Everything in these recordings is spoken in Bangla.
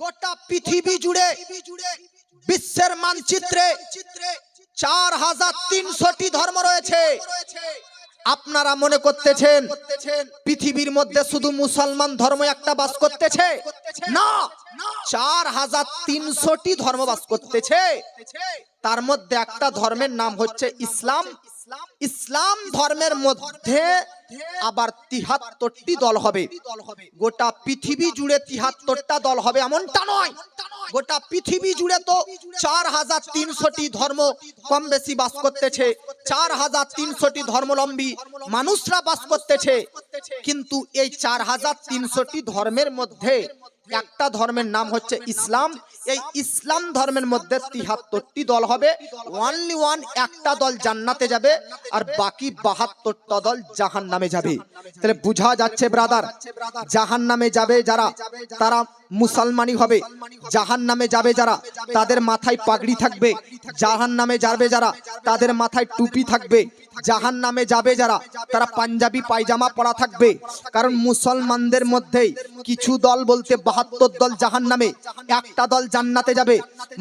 গোটা পৃথিবী জুড়ে বিশ্বের মানচিত্রে 4300টি ধর্ম রয়েছে। আপনারা মনে করতেছেন পৃথিবীর মধ্যে শুধু মুসলমান ধর্ম একটা বাস করতেছে? না, 4300টি ধর্ম বাস করতেছে। তার মধ্যে একটা ধর্মের নাম হচ্ছে ইসলাম। ইসলাম ধর্মের মধ্যে আবার 73টি দল হবে। গোটা পৃথিবী জুড়ে 73টা দল হবে এমনটা নয়, গোটা পৃথিবী জুড়ে তো 4300টি ধর্ম কম বেশি বাস করতেছে। 4300টি ধর্মাবলম্বী মানুষরা বাস করতেছে। কিন্তু এই 4300টি ধর্মের মধ্যে একটা ধর্মের নাম হচ্ছে ইসলাম। এই ইসলাম ধর্মের মধ্যে 73টি দল হবে। অনলি ওয়ান একটা দল জান্নাতে যাবে আর বাকি 72টা দল জাহান্নামে যাবে। তাহলে বোঝা যাচ্ছে ব্রাদার, জাহান্নামে যাবে যারা তারা মুসলমানই হবে। জাহান্নামে যাবে যারা তাদের মাথায় পাগড়ি থাকবে। জাহান্নামে যাবে যারা তাদের মাথায় টুপি থাকবে। জাহান্নামে যাবে যারা তারা পাঞ্জাবি পায়জামা পরা থাকবে। কারণ মুসলমানদের মধ্যেই কিছু দল বলতে 72 দল জাহান্নামে, একটা দল জান্নাতে যাবে।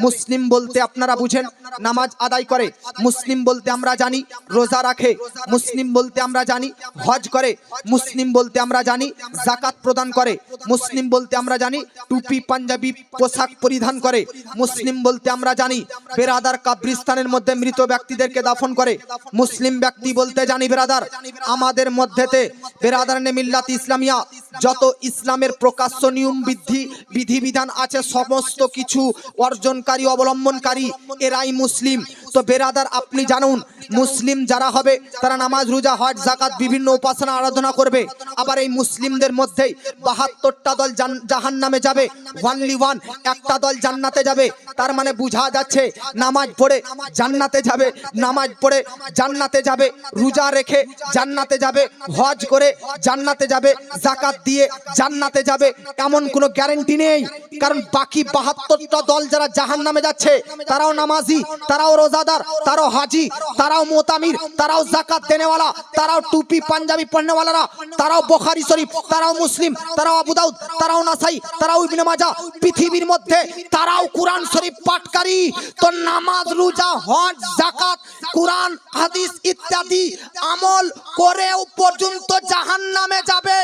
মুসলিম বলতে আপনারা বুঝেন নামাজ আদায় করে, মুসলিম বলতে আমরা জানি রোজা রাখে, মুসলিম বলতে আমরা জানি হজ করে, মুসলিম বলতে আমরা জানি যাকাত প্রদান করে, মুসলিম বলতে আমরা জানি টুপি পাঞ্জাবি পোশাক পরিধান করে, মুসলিম বলতে আমরা জানি বেরাদার কবরস্থানের মধ্যে মৃত ব্যক্তিদেরকে দাফন করে। মুসলিম ব্যক্তি বলতে জানি বেরাদার আমাদের মধ্যেতে বেরাদারনে মিল্লাত ইসলামিয়া যত ইসলামের প্রকাশ্য নিয়ম বিধিবিধান আছে সমস্ত কিছু অর্জনকারী অবলম্বনকারী এরাই মুসলিম। তো বেরাদার আপনি জানুন মুসলিম যারা হবে তারা নামাজ রোজা হজ যাকাত বিভিন্ন উপাসনা আরাধনা করবে। আবার এই মুসলিমদের মধ্যেই 72টা দল জাহান্নামে যাবে, অনলি ওয়ান একটা দল জান্নাতে যাবে। তার মানে বোঝা যাচ্ছে নামাজ পড়ে জান্নাতে যাবে, নামাজ পড়ে জান্নাতে যাবে, রোজা রেখে জান্নাতে যাবে, হজ করে জান্নাতে যাবে, যাকাত দিয়ে জান্নাতে যাবে এমন কোনো গ্যারান্টি নেই। কারণ বাকি 72টা দল যারা জাহান্নামে যাচ্ছে তারাও নামাজি, তারাও রোজাদার, তারাও হাজি, তারাও মোতামির, তারাও যাকাত দেনেওয়ালা, তারাও টুপি পাঞ্জাবি পরনেওয়ালারা, তারাও বুখারী শরীফ, তারাও মুসলিম, তারাও আবু দাউদ, তারাও নাসাই, তারাও ইবনে মাজাহ, পৃথিবীর মধ্যে তারাও কুরআন শরীফ পাঠকারী। তো নামাজ রোজা হজ যাকাত কুরআন হাদিস ইত্যাদি আমল করেও পর্যন্ত জাহান্নামে যাবে।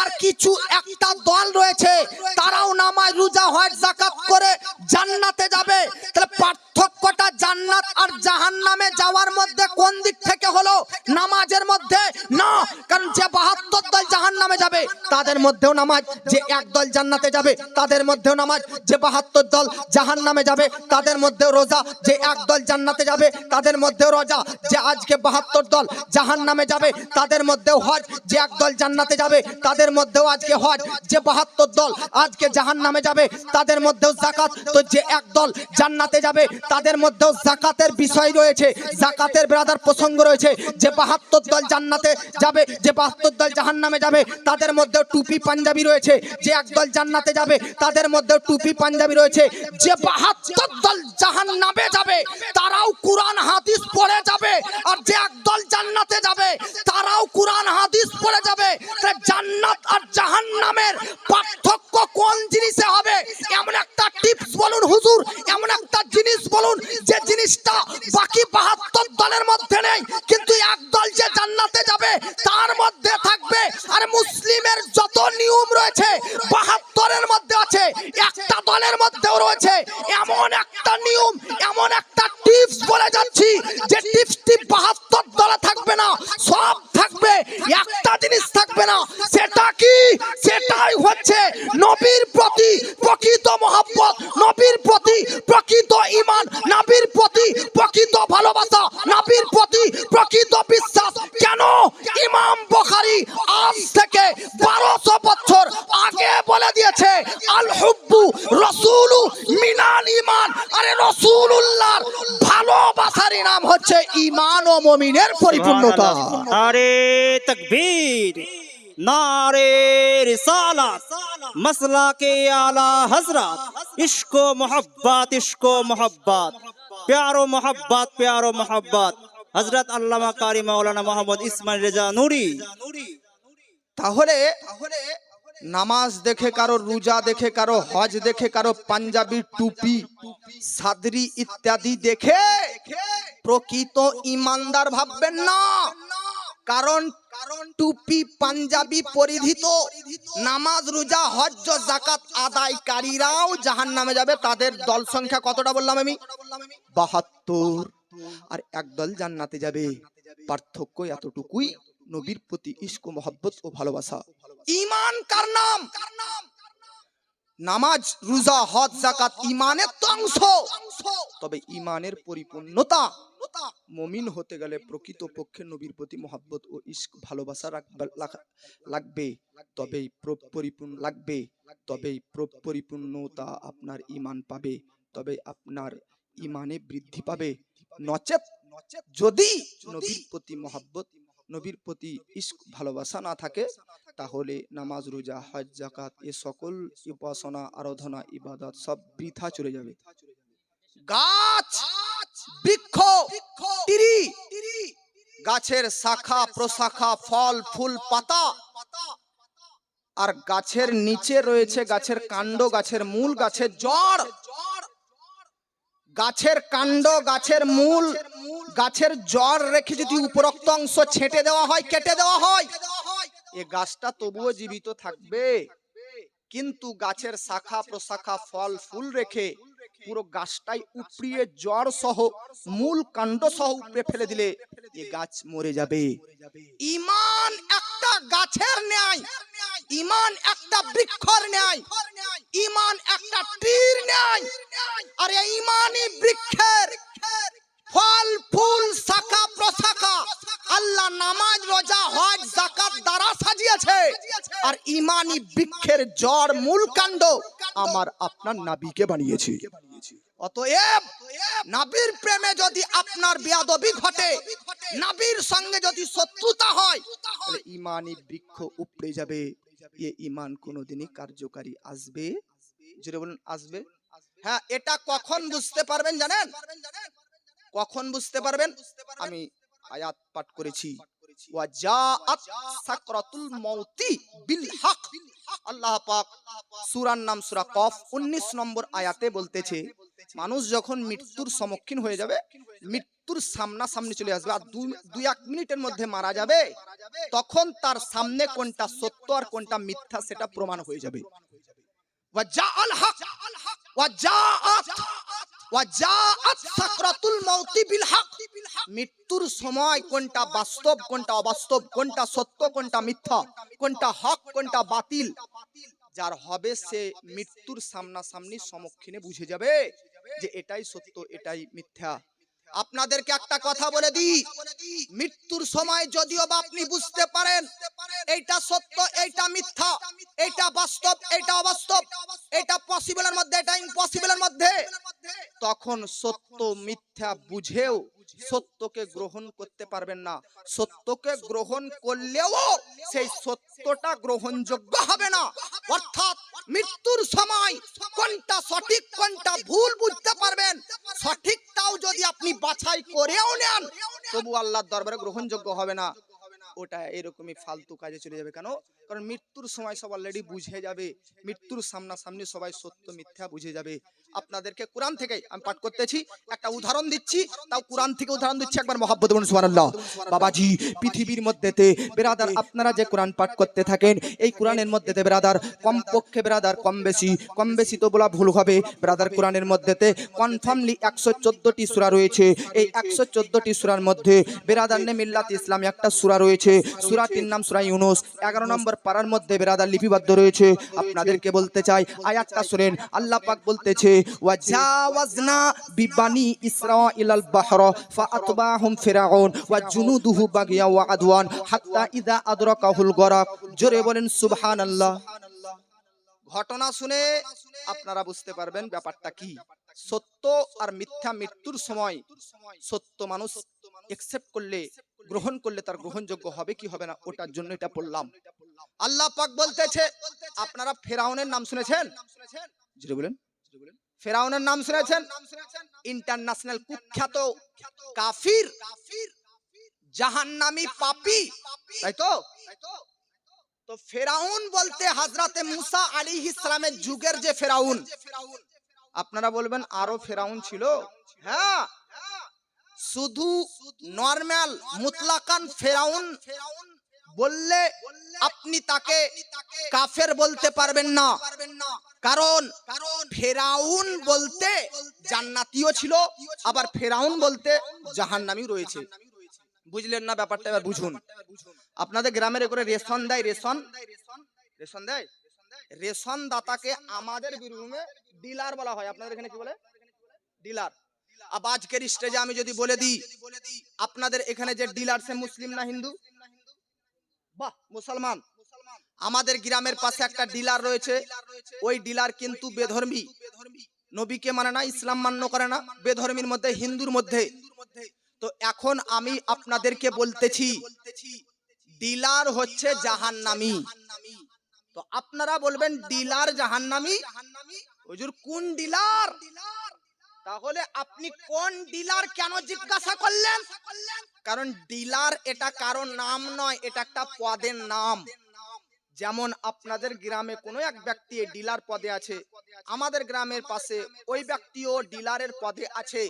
আর কিছু একটা দল রয়েছে তারাও নামাজ রোজা হজ যাকাত করে জান্নাতে যাবে। তাহলে পার্থক্যটা জান্নাত আর জাহান্নামে যাওয়ার মধ্যে কোন দিক থেকে হলো? নামাজের মধ্যে না। কারণ যে 72 দল জাহান্নামে যাবে তাদের মধ্যেও নামাজ, যে এক দল জান্নাতে যাবে তাদের মধ্যেও নামাজ, যে 72 দল জাহান্নামে যাবে তাদের মধ্যেও রোজা, যে এক দল জান্নাতে যাবে তাদের মধ্যেও রোজা, যে আজকে 72 দল জাহান্নামে যাবে তাদের মধ্যেও হজ, যে এক দল জান্নাতে যাবে তাদের মধ্যেও আজকে হজ, যে 72 দল আজকে জাহান্নামে যাবে তাদের মধ্যেও যাকাত। তো যে এক দল জান্নাতে যাবে তাদের মধ্যেও যাকাতের বিষয় রয়েছে, যাকাতের ব্রাদার প্রসঙ্গ রয়েছে। যে 72 দল জান্নাতে যাবে, যে 72 দল জাহান্নামে যাবে তাদের মধ্যেও টুপি পাঞ্জাবি রয়েছে, যে এক দল জান্নাতে যাবে তাদের মধ্যেও টুপি পাঞ্জাবি রয়েছে। যে 72 দল জাহান্নামে যাবে তারাও কুরআন হাদিস পড়ে যাবে, আর যে এক দল জান্নাতে যাবে তারাও কুরআন হাদিস পড়ে যাবে। জান্নাত আর জাহান্নামের পার্থক্য কোন জিনিসে হবে? এমন একটা টিপস বলুন হুজুর, এমন একটা জিনিস বলুন যে জিনিসটা বাকি 72 দলের মধ্যে নেই, কিন্তু এক দল যে জান্নাতে যাবে তার মধ্যে থাকবে। আর মুসলিমের যত নিয়ম রয়েছে 72-এর মধ্যে আছে, একটা দলের মধ্যেও রয়েছে। এমন একটা নিয়ম, এমন একটা টিপস বলে যাচ্ছি যে টিপসটি 72 দলে থাকবে না, সব থাকবে। একটা জিনিস থাকবে না, সেটা কি? সেটাই হচ্ছে নবীর প্রতি প্রকৃত মহব্বত, নবীর প্রতি প্রকৃত ঈমান, নবীর প্রতি প্রকৃত ভালোবাসা, নবীর প্রতি প্রকৃত বিশ্বাস। কেন? ইমাম বুখারী আজ থেকে 1200 বছর আগে বলে দিয়েছে আল হুব্বু রাসূলু মিনাল ঈমান। আরে রাসূলুল্লাহর ভালোবাসারই নাম হচ্ছে ঈমান ও মুমিনের পরিপূর্ণতা। আরে তাকবীর, नारे रिसालत, मसला के आला हजरत, इश्को मोहब्बत, इश्को मोहब्बत, प्यारो मोहब्बत, प्यारो मोहब्बत, हजरत अल्लामा कारी मौलाना मोहम्मद इस्माइल रेजा नूरी। তাহলে নামাজ দেখে কারো, রোজা দেখে কারো, হজ দেখে কারো, পাঞ্জাবি টুপি, সাদরি ইত্যাদি দেখে প্রকৃত ইমানদার ভাববেন না। কারণ টুপি পাঞ্জাবি পরিধিত নামাজ রোজা হজ যাকাত আদায়কারীরাও জাহান্নামে যাবে। তাদের দল সংখ্যা কতটা বললাম আমি? 72। আর একদল জান্নাতে যাবে। পার্থক্য এতটুকুই, নবীর প্রতি ইশক ও মহব্বত ও ভালোবাসা। ঈমান কার নাম? নামাজ রোজা হজ যাকাত ঈমানের তো অংশ, তবে ঈমানের পরিপূর্ণতা মুমিন হতে গেলে প্রকৃত পক্ষে নবীর প্রতি মহব্বত ও ইশক ভালোবাসা লাগবে, তবেই পরিপূর্ণতা আপনার ঈমান পাবে, তবে আপনার ঈমানে বৃদ্ধি পাবে। নচেত যদি নবীর প্রতি মহব্বত, নবীর প্রতি ইশক ভালোবাসা না থাকে, তাহলে নামাজ রোজা হজ যাকাত এ সকল উপাসনা আরাধনা ইবাদত সব বৃথা চলে যাবে। গাছ বৃক্ষ তিরি, গাছের শাখা প্রশাখা ফল ফুল পাতা, আর গাছের নিচে রয়েছে গাছের কাণ্ড, গাছের মূল, গাছের জড়। গাছের কাণ্ড, গাছের মূল, গাছের জড় রেখে যদি উপরোক্ত অংশ ছেঁটে দেওয়া হয়, কেটে দেওয়া হয়, এ গাছটা তবুও জীবিত থাকবে। কিন্তু গাছের শাখা প্রশাখা ফল ফুল রেখে পুরো গাছটাই উপড়িয়ে জড় সহ মূল কাণ্ড সহ উপড়ে ফেলে দিলে এ গাছ মরে যাবে। ঈমান একটা গাছের ন্যায়, ঈমান একটা বৃক্ষর ন্যায়, ঈমান একটা তীর ন্যায়। আর এই ঈমানি বৃক্ষের ফল ফুল শাখা প্রশাখা আল্লাহ নামাজ রোজা হজ যাকাত দ্বারা সাজিয়েছে। আর ঈমানি বৃক্ষের জড় মূল কাণ্ড আমার আপনার নবীকে বানিয়েছে। অতএব নবীর প্রেমে যদি আপনার বেয়াদবি ঘটে, নবীর সঙ্গে যদি শত্রুতা হয়, তাহলে ঈমানি বৃক্ষ উপড়ে যাবে। এ ঈমান কোনোদিনই কার্যকারী আসবে? যেটা বলেন আসবে। হ্যাঁ, এটা কখন বুঝতে পারবেন জানেন? কখন বুঝতে পারবেন? আমি আয়াত পাঠ করেছি, ওয়াজাআত সাকরাতুল মাউতি বিল হক। আল্লাহ পাক সূরার নাম সূরা কফ 19 নম্বর আয়াতে বলতেছে, মানুষ যখন মৃত্যুর সম্মুখীন হয়ে যাবে, মৃত্যুর সামনাসামনি চলে আসবে, আর 2-1 মিনিটের মধ্যে মারা যাবে, তখন তার সামনে কোনটা সত্য আর কোনটা মিথ্যা সেটা প্রমাণ হয়ে যাবে। ওয়াজাআল হক ওয়াজাআত সাকরাতুল মাউতি বিল হক। মৃত্যুর সময় কোনটা বাস্তব কোনটা অবাস্তব, কোনটা সত্য কোনটা মিথ্যা, কোনটা হক কোনটা বাতিল, যার হবে সে মৃত্যুর সামনাসামনি সম্মুখীনে বুঝে যাবে যে এটাই সত্য এটাই মিথ্যা। আপনাদেরকে একটা কথা বলে দিই, মৃত্যুর সময় যদিও বা আপনি বুঝতে পারেন এইটা সত্য এইটা মিথ্যা, এইটা বাস্তব এইটা অবাস্তব, এটা পসিবলের মধ্যে এটা ইম্পসিবলের মধ্যে, তখন সত্য মিথ্যা বুঝেও সত্যকে গ্রহণ করতে পারবেন না। সত্যকে গ্রহণ করলেও সেই সত্যটা গ্রহণযোগ্য হবে না। অর্থাৎ মৃত্যুর সময় কোনটা সঠিক কোনটা ভুল বুঝতে পারবেন, সঠিকটাও যদি আপনি বাছাই করেও নেন তবু আল্লাহর দরবারে গ্রহণযোগ্য হবে না। ওটা এরকমই ফালতু কাজে চলে যাবে। কেন? কারণ মৃত্যুর সময় সব অলরেডি বুঝে যাবে, মৃত্যুর সামনাসামনি সবাই সত্য মিথ্যা বুঝে যাবে। আপনাদেরকে কোরআন থেকে আমি পাঠ করতেছি, একটা উদাহরণ দিচ্ছি, তাও কোরআন থেকে উদাহরণ দিচ্ছি, একবার মহব্বত বলুন সুবহানাল্লাহ। বাবাজি, পৃথিবীর মধ্যেতে বেরাদার আপনারা যে কোরআন পাঠ করতে থাকেন, এই কোরআনের মধ্যেতে বেরাদার কমপক্ষে বেরাদার কম বেশি তো বলা ভুল হবে, বেরাদার কোরআনের মধ্যেতে কনফার্মলি 114টি সূরা রয়েছে। এই 114টি সূরার মধ্যে বেরাদার নে মিল্লাত ইসলাম একটা সূরা রয়েছে, সূরাটির নাম সূরা ইউনূস, 11 নম্বর পারার মধ্যে বেরাদার লিপিবদ্ধ রয়েছে। আপনাদেরকে বলতে চাই, আয়াতটা শুনেন। আল্লাহ পাক বলতেছে, ওয়াজাওয়াজনা বিবানি ইসরাঈলাল বাহরা ফাআতবাহুম ফিরআউন ওয়া জুনুদুহু বাগিয়া ওয়া আদওয়ান হাত্তা ইযা আদরাকাহুল গরাক। জোরে বলেন সুবহানাল্লাহ। ঘটনা শুনে আপনারা বুঝতে পারবেন ব্যাপারটা কি। সত্য আর মিথ্যা মৃত্যুর সময় সত্য মানুষ একসেপ্ট করলে, গ্রহণ করলে তার গ্রহণযোগ্য হবে কি হবে না, ওটার জন্য এটা পড়লাম। আল্লাহ পাক বলতেছে, আপনারা ফেরাউনের নাম শুনেছেন? জোরে বলেন। ফেরাউনের নাম শুনেছেন? ইন্টারন্যাশনাল কুখ্যাত কাফির, জাহান্নামী পাপী, তাই তো? তো ফেরাউন বলতে হযরতে মুসা আলাইহিস সালামের যুগের যে ফেরাউন, আপনারা বলবেন আরো ফেরাউন ছিল। হ্যাঁ, শুধু নরমাল মুতলাকান ফেরাউন বললে আপনি তাকে কাফের বলতে পারবেন না, কারণ ফেরাউন বলতে জান্নাতীও ছিল, আবার ফেরাউন বলতে জাহান্নামী রয়েছে। বুঝলেন না ব্যাপারটা? এবার বুঝুন। আপনাদের গ্রামের করে রেশন দেয়, রেশন দেয়, রেশন দাতাকে আমাদের বীরভূমে ডিলার বলা হয়। আপনাদের এখানে কি বলে? ডিলার। अब আজকের স্টেজে আমি যদি বলে দিই আপনাদের এখানে যে ডিলার সে মুসলিম না হিন্দু? বাহ, মুসলমান। আমাদের গ্রামের পাশে একটা ডিলার রয়েছে, ওই ডিলার কিন্তু বেধর্মী, নবীকে মানে না, ইসলাম মান্য করে না, বেধর্মীর মধ্যে, হিন্দুর মধ্যে। তো এখন আমি আপনাদেরকে বলতেছি ডিলার হচ্ছে জাহান্নামী। তো আপনারা বলবেন ডিলার জাহান্নামী, হুজুর কোন ডিলার? তাহলে আপনি কোন ডিলার কেন জিজ্ঞাসা করলেন? কারণ ডিলার এটা কারো নাম নয়, এটা একটা পদের নাম। যেমন আপনাদের গ্রামে কোনো এক ব্যক্তি ডিলার পদে আছে, আমাদের গ্রামের পাশে ওই ব্যক্তিও ডিলারের পদে আছে।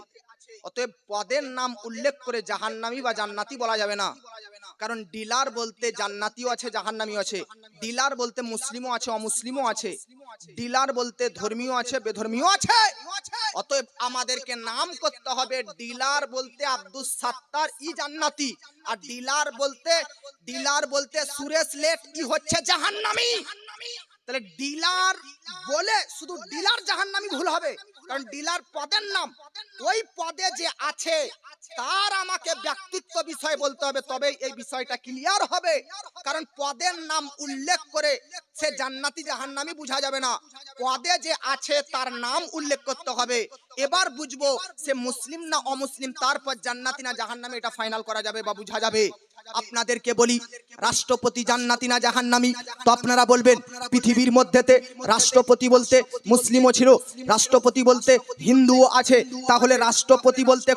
অতএব পদের নাম উল্লেখ করে জাহান্নামী বা জান্নাতি বলা যাবে না, কারণ ডিলার বলতে জান্নাতিও আছে, জাহান্নামীও আছে। ডিলার বলতে মুসলিমও আছে, অমুসলিমও আছে। ডিলার বলতে ধর্মীয় আছে, বেধর্মীয় আছে। অতএব আমাদেরকে নাম করতে হবে ডিলার বলতে আব্দুস সাত্তার ই জান্নাতি, আর ডিলার বলতে সুরেশ লেট ই হচ্ছে জাহান্নামী। তাহলে ডিলার বলে শুধু ডিলার জাহান্নামী ভুল হবে, কারণ ডিলার পদের নাম। ওই পদে যে আছে তার আমাকে ব্যক্তিত্ব বিষয় বলতে হবে, তবে এই বিষয়টা ক্লিয়ার হবে। কারণ পদের নাম উল্লেখ করে সে জান্নাতি জাহান্নামী বোঝা যাবে না, পদে যে আছে তার নাম উল্লেখ করতে হবে। এবার বুঝবো সে মুসলিম না অমুসলিম, তারপর জান্নাতি না জাহান্নামী এটা ফাইনাল করা যাবে বা বোঝা যাবে। আপনাদেরকে বলি রাষ্ট্রপতি জান্নাতি না জাহান্নামী? তো আপনারা বলবেন পৃথিবীর মধ্যেতে রাষ্ট্রপতি বলতে মুসলিমও ছিল, রাষ্ট্রপতি বলতে হিন্দুও আছে। তাহলে রাষ্ট্রপতি বলতে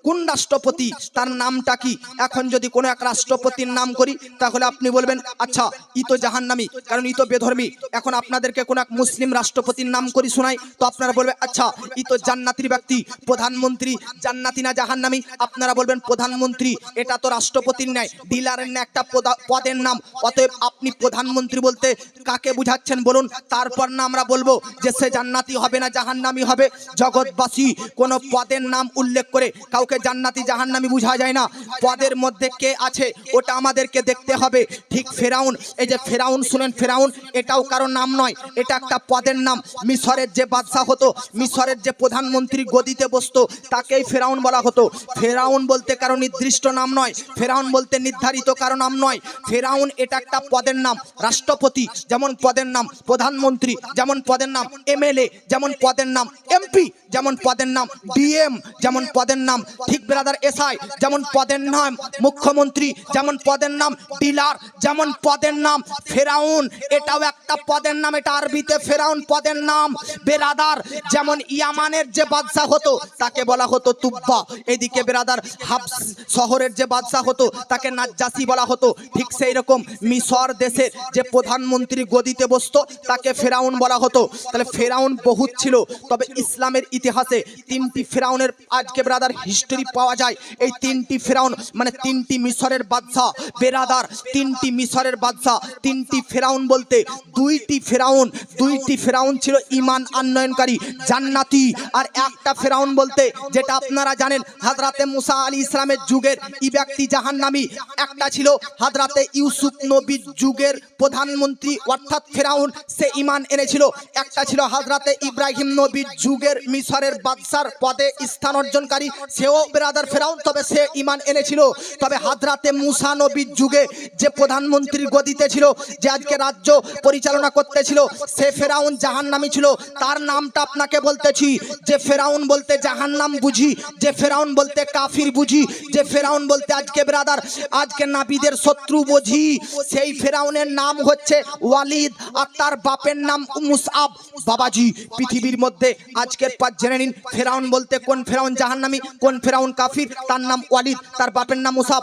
কোন রাষ্ট্রপতি, তার নামটা কি? এখন যদি কোনো এক রাষ্ট্রপতির নাম করি তাহলে আপনি বলবেন আচ্ছা ই তো জাহান্নামী, কারণ ই তো বেধর্মী। এখন আপনাদেরকে কোনো এক মুসলিম রাষ্ট্রপতির নাম করি শোনাই, তো আপনারা বলবেন আচ্ছা ই তো জান্নাতির ব্যক্তি, প্রধানমন্ত্রী, জান্নাতি না জাহান্নামী? আপনারা বলবেন প্রধানমন্ত্রী, এটা তো রাষ্ট্রপতির ন্যায়, ডিলারের ন্যায় একটা পদের নাম। অতএব আপনি প্রধানমন্ত্রী বলতে কাকে বুঝাচ্ছেন বলুন? তারপর না আমরা বলবো যে সে জান্নাতি হবে না জাহান্নামী হবে। জগৎবাসী কোনো পদের নাম উল্লেখ করে কাউকে জান্নাতি জাহান্নামী বোঝা যায় না, পদের মধ্যে কে আছে ওটা আমাদেরকে দেখতে হবে। ঠিক ফেরাউন, এই যে ফেরাউন শুনেন, ফেরাউন এটাও কারো নাম নয়, এটা একটা পদের নাম। মিশরের যে বাদশাহ হতো, মিশরের যে প্রধানমন্ত্রী গদিতে বসতো তাকেই ফেরাউন বলা হতো। ফেরাউন বলতে কারো নির্দিষ্ট নাম নয়, ফেরাউন বলতে নির্ধারিত কারো নাম নয়। ফেরাউন এটা একটা পদের নাম। রাষ্ট্রপতি যেমন পদের নাম, প্রধানমন্ত্রী যেমন পদের নাম, এমএলএ যেমন পদের নাম, এমপি যেমন পদের নাম, ডিএম যেমন পদের নাম, ঠিক ব্রাদার এসআই যেমন পদের নাম, মুখ্যমন্ত্রী যেমন পদের নাম, ডিলার যেমন পদের নাম। ফেরাউন এটাও একটা পদের নাম, এটা আরবিতে ফেরাউন পদের নাম। বেরাদার যেমন ইয়ামানের যে বাদশাহ হতো তাকে বলা হতো তুব্বা, এদিকে বেরাদার হাবস শহরের যে বাদশাহ হতো তাকে নাজ্জাসি বলা হতো। ঠিক সেই রকম মিশর দেশের যে প্রধানমন্ত্রী গদিতে বসতো তাকে ফেরাউন বলা হতো। তাহলে ফেরাউন বহুত ছিল, তবে ইসলামের ইতিহাসে তিনটি ফেরাউনের আজকে ব্রাদার হিস্টরি পাওয়া যায়। এই তিনটি ফেরাউন মানে তিনটি মিশরের বাদশাহ বেরাদার, তিনটি মিশরের বাদশাহ, তিনটি ফেরাউন বলতে দুইটি ফেরাউন ছিল ঈমান আনয়নকারী জান্নাতি, আর একটা ফেরাউন বলতে যেটা আপনারা জানেন হযরতে মুসা আলাইহিস সালামের যুগের ই ব্যক্তি জাহান্নামী। একটা ছিল হযরতে ইউসুফ নবীর যুগের প্রধানমন্ত্রী অর্থাৎ ফেরাউন, সে ঈমান এনেছিল। একটা ছিল হযরতে ইব্রাহিম নবীর যুগের মিশরের বাদশার পদে স্থান অর্জনকারী, সেও ব্রাদার ফেরাউন, তবে সে ঈমান এনেছিল। তবে হযরতে মুসা নবীর যুগে যে প্রধানমন্ত্রীর গদিতে ছিল, যে আজকে রাজ্য পরিচালনা করতেছিল, সে ফেরাউন জাহান্নামী ছিল। তার নামটা আপনাকে বলতেছি। যে ফেরাউন বলতে জাহান্নাম বুঝি, যে ফেরাউন বলতে কাফির বুঝি, যে ফেরাউন বলতে আজকে ব্রাদার আজকে নাবিদের শত্রু বুঝি, সেই ফেরাউনের নাম হচ্ছে ওয়ালিদ, আর তার বাপের নাম মুসআব। বাবাজি পৃথিবীর মধ্যে আজকের পর জেনে নিন ফেরাউন বলতে কোন ফেরাউন জাহান্নামী, কোন ফেরাউন কাফির। তার নাম ওয়ালিদ, তার বাপের নাম মুসাব।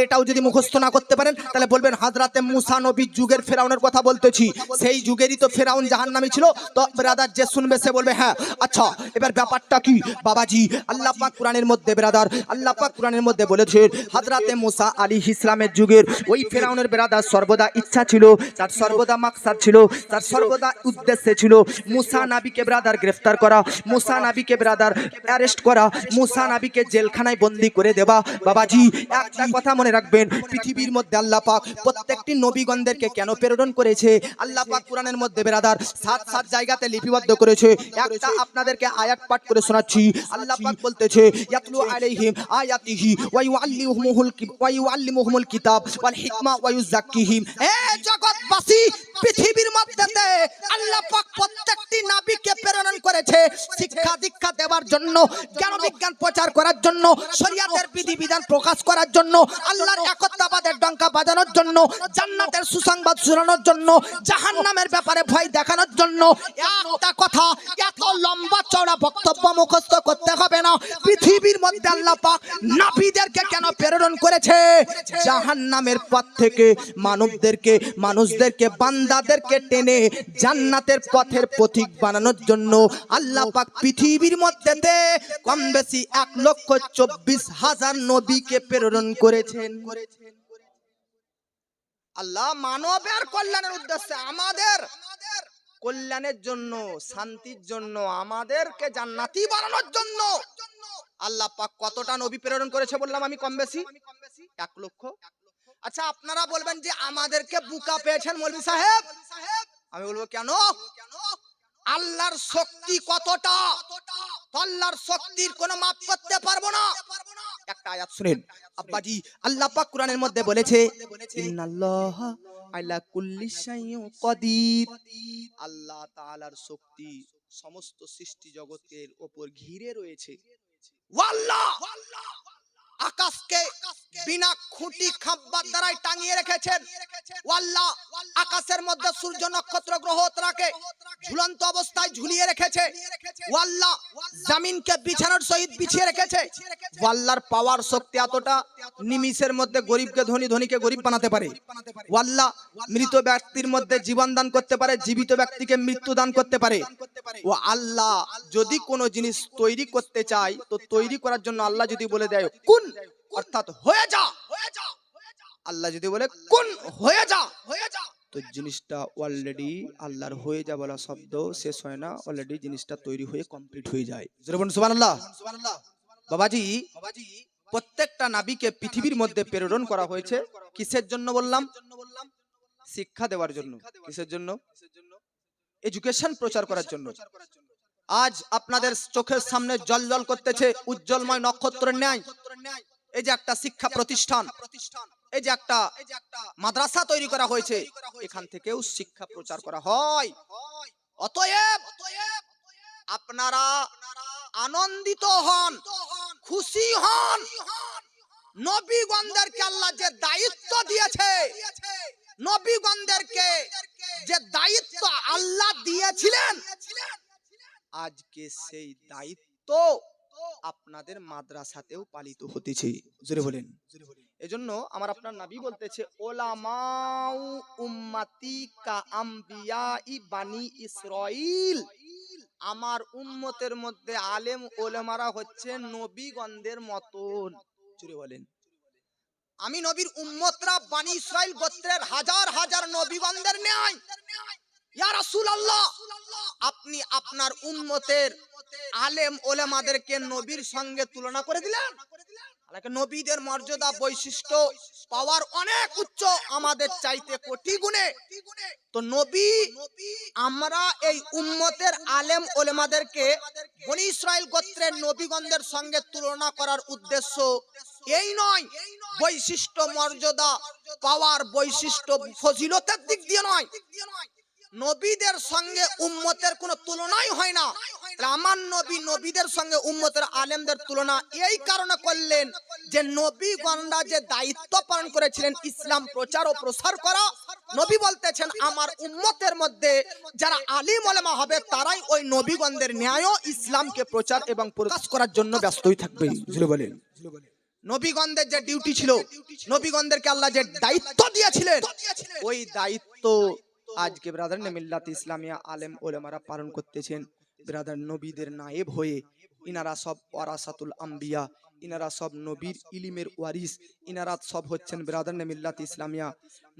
এটাও যদি মুখস্থ না করতে পারেন তাহলে বলবেন হযরতে মুসা নবীর যুগের ফেরাউনের কথা বলতেছি, সেই যুগেরই তো ফেরাউন জাহান্নামী ছিল। তো ব্রাদার যে শুনবে সে বলবে হ্যাঁ আচ্ছা এবার ব্যাপারটা কি বাবাজি। আল্লাহ পাক কোরআনের মধ্যে ব্রাদার, আল্লাহ পাক কোরআনের মধ্যে বলেছেন হযরতে মুসা আলাইহিস ইসলামের যুগের ওই ফেরাউনের ব্রাদার সর্বদা ইচ্ছা ছিল, তার সর্বদা মাকসাদ ছিল, তার সর্বদা উদ্দেশ্য ছিল মুসা নবীকে ব্রাদার গ্রেফতার করা, মুসা নবীকে ব্রাদার অ্যারেস্ট করা, মুসা নবীকে জেলখানায় বন্দী করে দেওয়া। বাবাজি একটা কথা মনে রাখবেন, পৃথিবীর মধ্যে আল্লাহ পাক প্রত্যেকটি নবীগণদেরকে কেন প্রেরণ করেছে আল্লাহ পাক কোরআনের মধ্যে ব্রাদার সাত সাত জায়গাতে লিপিবদ্ধ করেছে। একটা আপনাদেরকে আয়াত পাঠ করে শোনাচ্ছি। আল্লাহ পাক বলতেছে ইয়াতলু আলাইহিম আয়াতিহি ওয়া ইউআল্লিমুহুমুল কিতাব ওয়াল হিকমা ওয়া ইউযাক্কিহিম। হে জগৎবাসী, পৃথিবীর মধ্যে আল্লাহ পাক প্রত্যেকটি নবীকে প্রেরণ করেছে শিক্ষা দীক্ষা দেওয়ার জন্য, জ্ঞান বিজ্ঞান প্রচার করার জন্য, শরীয়তের বিধিবিধান প্রকাশ করার জন্য, আল্লাহর একত্ববাদের ডঙ্কা বাজানোর জন্য, জান্নাতের সুসংবাদ শোনানোর জন্য, জাহান্নামের ব্যাপারে ভয় দেখানোর জন্য। একটা কথা এত লম্বা চওড়া বক্তব্য মুখস্থ করতে হবে না। পৃথিবীর মধ্যে আল্লাহ পাক নবীদেরকে কেন প্রেরণ করেছে? জাহান্নামের পথ থেকে মানুষদেরকে বান্দাদেরকে টেনে জান্নাতের পথের পথিক বানানোর জন্য আল্লাহ পাক পৃথিবীর মধ্যে কম বেশি 1,24,000 নবীকে প্রেরণ করেছেন। আল্লাহ মানবের কল্যাণের উদ্দেশ্যে, আমাদের কল্যাণের জন্য, শান্তির জন্য, আমাদেরকে জান্নাতি বানানোর জন্য আল্লাহ পাক কতটা নবী প্রেরণ করেছে বললাম আমি? কম বেশি 1 লক্ষ। আচ্ছা আপনারা বলবেন যে আমাদেরকে বুকা পেয়েছেন মৌলভী সাহেব। আমি বলবো কেন? আল্লাহর শক্তি কতটা, আল্লাহর শক্তির কোনো মাপ করতে পারবো না। একটা আয়াত শুনেন আব্বাজি, আল্লাহ পাক কোরআনের মধ্যে বলেছে ইন্নাল্লাহা আলা কুল্লি শাইইন কাদির। আল্লাহ তাআলার শক্তি সমস্ত সৃষ্টি জগতের উপর ঘিরে রয়েছে। ওয়াল্লাহ আকাশকে বিনা খুঁটি খাম্বার দ্বারাই টাঙিয়ে রেখেছেন। ওয়াল্লাহ আকাশের মধ্যে সূর্য নক্ষত্র গ্রহ তারাকে ঝুলন্ত অবস্থায় ঝুলিয়ে রেখেছে। ওয়াল্লাহ জমিনকে বিছানার সহিত বিছিয়ে রেখেছে। ওয়াল্লাহর পাওয়ার শক্তি এতটা, নিমিষের মধ্যে গরিবকে ধনী, ধনীকে গরিব বানাতে পারে। ওয়াল্লাহ মৃত ব্যক্তির মধ্যে জীবন দান করতে পারে, জীবিত ব্যক্তিকে মৃত্যু দান করতে পারে। ও আল্লাহ যদি কোনো জিনিস তৈরি করতে চায় তো তৈরি করার জন্য আল্লাহ যদি বলে দেয় কুন, অর্থাৎ হয়ে যা, আল্লাহ যদি বলে কুন হয়ে যা, তো জিনিসটা অলরেডি আল্লাহর হয়ে যা বলা শব্দ শেষ হয় না, অলরেডি জিনিসটা তৈরি হয়ে কমপ্লিট হয়ে যায়। সুবহানাল্লাহ। বাবাজি প্রত্যেকটা নবীকে পৃথিবীর মধ্যে প্রেরণ করা হয়েছে কিসের জন্য বললাম? শিক্ষা দেওয়ার জন্য। কিসের জন্য? এডুকেশন প্রচার করার জন্য। আজ আপনাদের চোখের সামনে জ্বলজ্বল করতেছে উজ্জ্বলময় নক্ষত্রের ন্যায় এই যে একটা শিক্ষা প্রতিষ্ঠান, এই যে একটা মাদ্রাসা তৈরি করা হয়েছে, এখান থেকেও শিক্ষা প্রচার করা হয়। অতএব আপনারা আনন্দিত হন, খুশি হন। নবীগণদেরকে আল্লাহ যে দায়িত্ব দিয়েছে, নবীগণদেরকে যে দায়িত্ব আল্লাহ দিয়েছিলেন, আজকে সেই দায়িত্ব আপনাদের মাদ্রাসাতেও পালিত হতেছে। জোরে বলেন। এজন্য আমার আপনার নবী বলতেছে ওলামাউ উম্মতি কা আম্বিয়াই বানি ইসরাইল। আমার উম্মতের মধ্যে আলেম ওলামারা হচ্ছে নবীগণদের মতন। জোরে বলেন। আমি নবীর উম্মতরা বানি ইসরাইল গোত্রের হাজার হাজার নবীগণদের ন্যায়। ইয়া রাসূলুল্লাহ, আপনি আপনার উম্মতের আলেম ওলামাদেরকে নবীর সঙ্গে তুলনা করে দিলেন। নবীদের মর্যাদা, বৈশিষ্ট্য, পাওয়ার অনেক উচ্চ, আমাদের চাইতে কোটি গুণে। তো নবী, আমরা এই উম্মতের আলেম ওলামাদেরকে বনি ইসরাইল গোত্রের নবীগণদের সঙ্গে তুলনা করার উদ্দেশ্য এই নয়, বৈশিষ্ট্য, মর্যাদা, পাওয়ার, বৈশিষ্ট্য, ফজিলতের দিক দিয়ে নয়। নবীদের সঙ্গে উম্মতের কোনো তুলনাই হয় না। আমার নবী নবীদের সঙ্গে উম্মতের আলেমদের তুলনা এই কারণে করলেন যে নবীগণরা যে দায়িত্ব পালন করেছিলেন ইসলাম প্রচার ও প্রসার করা, নবী বলতেছেন আমার উম্মতের মধ্যে যারা আলিম ওলামা হবে তারাই ওই নবীগণদের ন্যায় ইসলামকে প্রচার এবং প্রকাশ করার জন্য ব্যস্তই থাকবে। বুঝলে বলেন, নবীগণদের যে ডিউটি ছিল, নবীগণদেরকে আল্লাহ যে দায়িত্ব দিয়েছিলেন, ওই দায়িত্ব আজকে ব্রাদার মিল্লাত ইসলামিয়া আলেম ওলামারা পালন করতেছেন। ব্রাদার নবীদের নায়েব হয়ে ইনারা সব ওয়ারাসাতুল আম্বিয়া, ইনারা সব নবীর ইলিমের ওয়ারিস, ইনারা সব হচ্ছেন ব্রাদার মিল্লাত ইসলামিয়া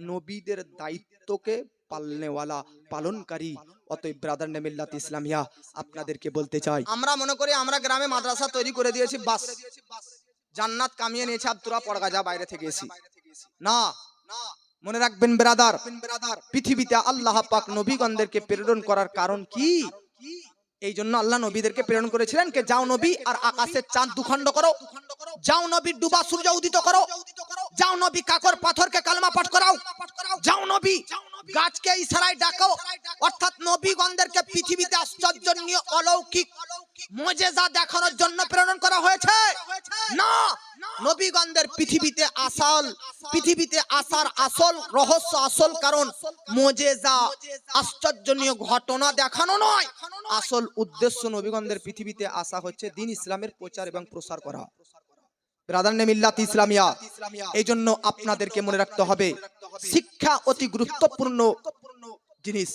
নবীদের দায়িত্বকে পালনেওয়ালা, পালনকারী। অতএব ব্রাদার মিল্লাত ইসলামিয়া আপনাদেরকে বলতে চাই, আমরা মনে করি আমরা গ্রামে মাদ্রাসা তৈরি করে দিয়েছি, বাস জান্নাত কামিয়ে নিয়েছে, আব তোরা পড়গা যা, বাইরে থেকে এসি না। মনে রাখবেন ব্রাদার, পৃথিবীতে আল্লাহ পাক নবীগণদেরকে প্রেরণ করার কারণ কি? এই জন্য আল্লাহ নবীদেরকে প্রেরণ করেছিলেন কে যাও নবী আর আকাশের চাঁদ দুখণ্ড করো, যাও নবী ডুবা সূর্য উদিত করো, যাও নবী কাকর পাথরকে কালমা পাঠ করাও, যাও নবী গাছকে ইশারায় ডাকো। অর্থাৎ নবীগণদেরকে পৃথিবীতে আশ্চর্যজনীয় অলৌকিক মুজিজা দেখানোর জন্য প্রেরণ করা হয়েছে না। নবীগণদের পৃথিবীতে আসার আসল রহস্য, আসল কারণ মুজিজা, আশ্চর্যজনীয় ঘটনা দেখানো নয়। আসল উদ্দেশ্য নবীগণদের পৃথিবীতে আসা হচ্ছে দ্বীন ইসলামের প্রচার এবং প্রসার করা। ব্রাদার মিল্লাত ইসলামিয়া, এই জন্য আপনাদেরকে মনে রাখতে হবে শিক্ষা অতি গুরুত্বপূর্ণ জিনিস।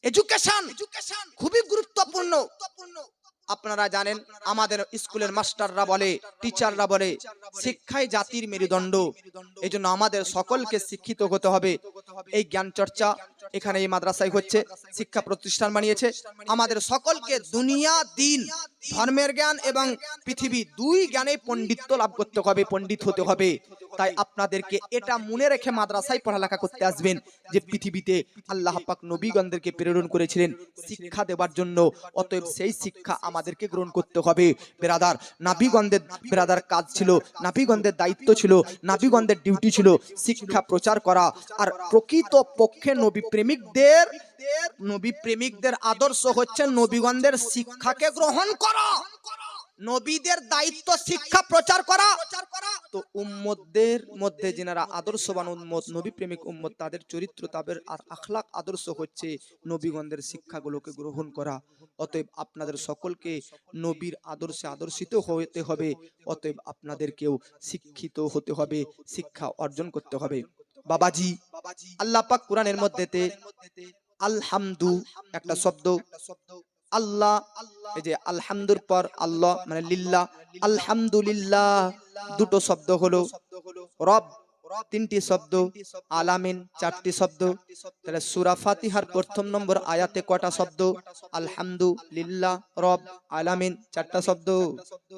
এডুকেশন খুবই গুরুত্বপূর্ণ। আপনারা জানেন আমাদের স্কুলের মাস্টাররা বলে, টিচাররা বলে শিক্ষাই জাতির মেরুদণ্ড। এই জন্য আমাদের সকলকে শিক্ষিত হতে হবে। এই জ্ঞান চর্চা এখানে এই মাদ্রাসায় হচ্ছে, শিক্ষা প্রতিষ্ঠান বানিয়েছে। আমাদের সকলকে দুনিয়া দিন, ধর্মের জ্ঞান এবং পৃথিবী দুই জ্ঞানে পণ্ডিত্য লাভ করতে হবে, পণ্ডিত হতে হবে। তাই আপনাদেরকে এটা মনে রেখে মাদ্রাসায় পড়ালেখা করতে আসবেন যে পৃথিবীতে আল্লাহ পাক নবীগণদেরকে প্রেরণ করেছিলেন শিক্ষা দেওয়ার জন্য। অতএব সেই শিক্ষা আমাদেরকে গ্রহণ করতে হবে। ব্রাদার, নাবিগণদের ব্রাদার কাজ ছিল, নাবিগণদের দায়িত্ব ছিল, নাবিগণদের ডিউটি ছিল শিক্ষা প্রচার করা। আর প্রকৃত পক্ষে নবী প্রেমিকদের আদর্শ হচ্ছে নবীগণদের শিক্ষাকে গ্রহণ করা। নবীদের দায়িত্ব শিক্ষা প্রচার করা। তো উম্মতদের মধ্যে যারা আদর্শবান উম্মত, নবী প্রেমিক উম্মত, তাদের চরিত্র, তাদের আখলাক আদর্শ হচ্ছে নবীগণদের শিক্ষাগুলোকে গ্রহণ করা। অতএব আপনাদের সকলকে নবীর আদর্শে আদর্শিত হতে হবে। অতএব আপনাদেরকেও শিক্ষিত হতে হবে, শিক্ষা অর্জন করতে হবে। বাবাজি, আল্লাহ পাক কোরআনের মধ্যেতে আলহামদু একটা শব্দ, আল্লাহ, এই যে আলহামদুর পর আল্লাহ মানে লিল্লাহ, আলহামদুলিল্লাহ দুটো শব্দ হলো, রব তিনটি শব্দ, আলামিন চারটি শব্দ। তাহলে সূরা ফাতিহার প্রথম নম্বর আয়াতে কটা শব্দ? আলহামদুলিল্লাহ, রব, আলামিন, চারটা শব্দ।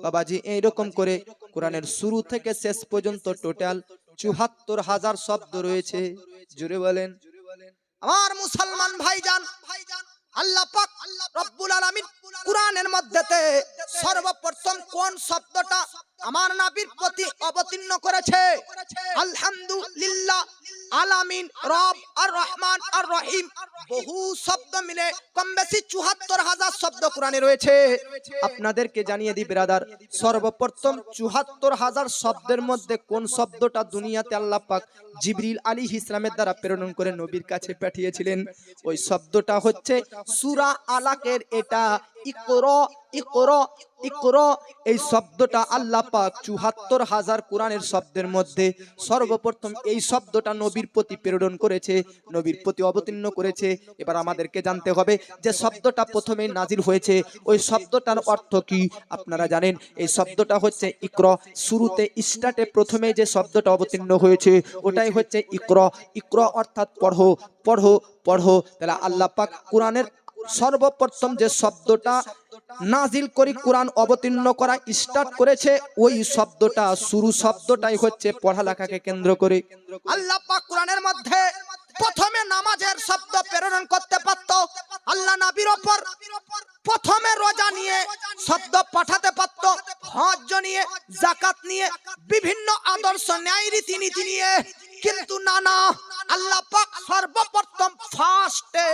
বাবাজি এইরকম করে কোরআনের শুরু থেকে শেষ পর্যন্ত টোটাল ৭৪,০০০ শব্দ রয়েছে। জুড়ে বলেন। আমার মুসলমান ভাইজান, আল্লাহ পাক রব্বুল আলামিন কোরআনের মধ্যেতে সর্বপ্রথম কোন শব্দটা আমার নবীর প্রতি অবতীর্ণ করেছে? আলহামদুলিল্লাহ, আলামিন, রব, আর রহমান, আর রহিম, বহু শব্দ মিলে কম বেশি ৭৪,০০০ শব্দ কোরআনে রয়েছে। আপনাদেরকে জানিয়ে দিই ব্রাদার, সর্বপ্রথম ৭৪,০০০ শব্দের মধ্যে কোন শব্দটা দুনিয়াতে আল্লাহ পাক জিবরিল আলাইহিস সালামের দ্বারা প্রেরণ করে নবীর কাছে পাঠিয়েছিলেন? ওই শব্দটা হচ্ছে সূরা আলাকের এটা ইকরা, ইকরা, ইকরা। এই শব্দটা আল্লাহ পাক ৭৪,০০০ কোরআনের শব্দের মধ্যে সর্বপ্রথম এই শব্দটা নবীর প্রতি প্রেরণ করেছে, নবীর প্রতি অবতীর্ণ করেছে। এবার আমাদেরকে জানতে হবে যে শব্দটা প্রথমে নাজিল হয়েছে, ওই শব্দটার অর্থ কি? আপনারা জানেন এই শব্দটা হচ্ছে ইকরা। শুরুতে স্টার্টে প্রথমে যে শব্দটা অবতীর্ণ হয়েছে ওটাই হচ্ছে ইকরা। ইকরা অর্থাৎ পড়ো, পড়ো, পড়ো। তাহলে আল্লাহ পাক কোরআনের সর্বপ্রথম যে শব্দটা নাজিল করি, কোরআন অবতীর্ণ করা স্টার্ট করেছে, ওই শব্দটা, শুরু শব্দটাই হচ্ছে পড়ালেখাকে কেন্দ্র করে। আল্লাহ পাক কোরআনের মধ্যে প্রথমে নামাজের শব্দ প্রেরণ করতে পারত, আল্লাহ নবীর উপর প্রথমে রোজা নিয়ে শব্দ পাঠাতে পারত, হজ নিয়ে, যাকাত নিয়ে, বিভিন্ন আদর্শ ন্যায় রীতিনীতি নিয়ে। কিন্তু না, আল্লাহ পাক সর্বপ্রথম ফার্স্টে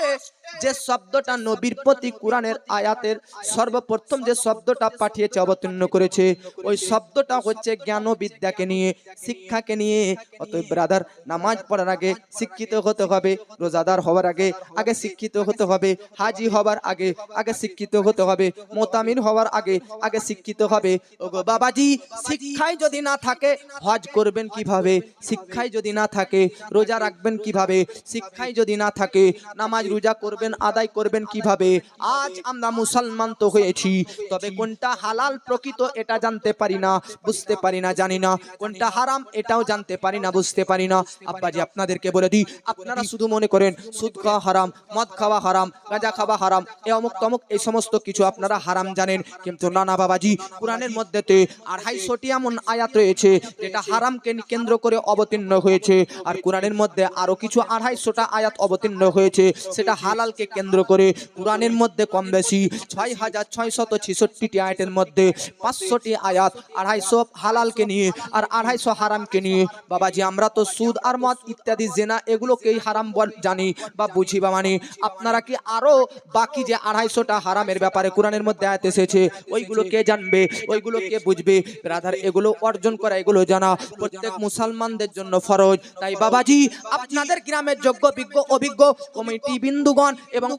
যে শব্দটা নবীর প্রতি কোরআনের আয়াতের সর্বপ্রথম যে শব্দটা পাঠিয়েছে অবতীর্ণ করেছে ওই শব্দটা হচ্ছে জ্ঞান বিদ্যাকে নিয়ে, শিক্ষাকে নিয়ে। অতএব ব্রাদার, নামাজ পড়ার আগে শিক্ষিত হতে হবে, রোজাদার হওয়ার আগে আগে শিক্ষিত হতে হবে, হাজি হবার আগে আগে শিক্ষিত হতে হবে, মোতামিন হওয়ার আগে আগে শিক্ষিত হবে। ওগো বাবাজি, শিক্ষাই যদি না থাকে হজ করবেন কিভাবে? শিক্ষাই যদি না থাকে রোজা রাখবেন কিভাবে? শিক্ষাই যদি না থাকে নামাজ রোজা করবেন আদায় করবেন কিভাবে? আজ আমরা মুসলমান তো হয়েছি, তবে কোনটা হালাল প্রকৃত এটা জানতে পারি না, বুঝতে পারি না, জানি না। কোনটা হারাম এটাও জানতে পারি না, বুঝতে পারি না। আব্বাজি আপনাদেরকে বলে দিই, আপনারা শুধু মনে করেন সুদ খাওয়া হারাম, মদ খাওয়া হারাম, গাঁজা খাওয়া হারাম, এ অমুক তমুক এই সমস্ত কিছু আপনারা হারাম জানেন, কিন্তু না না বাবাজি, কোরআনের মধ্যেতে 250টি এমন আয়াত রয়েছে যেটা হারামকে কেন্দ্র করে অবতীর্ণ হয়েছে। আর কোরআনের মধ্যে আরো কিছু 250টা আয়াত অবতীর্ণ হয়েছে সেটা হালালকে কেন্দ্র করে। কোরআনের মধ্যে কম বেশি 6666টি আয়াতের মধ্যে 500টি আয়াত 250 হালালকে নিয়ে আর 250 হারামকে নিয়ে। বাবাজি, আমরা তো সুদ আর মদ ইত্যাদি জেনা এগুলোকেই হারাম জানি বা বুঝি বা মানি। আপনারা কি আরো বাকি যে 250টা হারামের ব্যাপারে কোরআনের মধ্যে আয়াত এসেছে ওইগুলো কে জানবে, ওইগুলো কে বুঝবে? ব্রাদার, এগুলো অর্জন করা, এগুলো জানা প্রত্যেক মুসলমানদের জন্য ফরজ। তাই বাবাজি, আপনাদের গ্রামের যোগ্য বিজ্ঞ অভিজ্ঞ কমিটি বিন্দুগণ এবং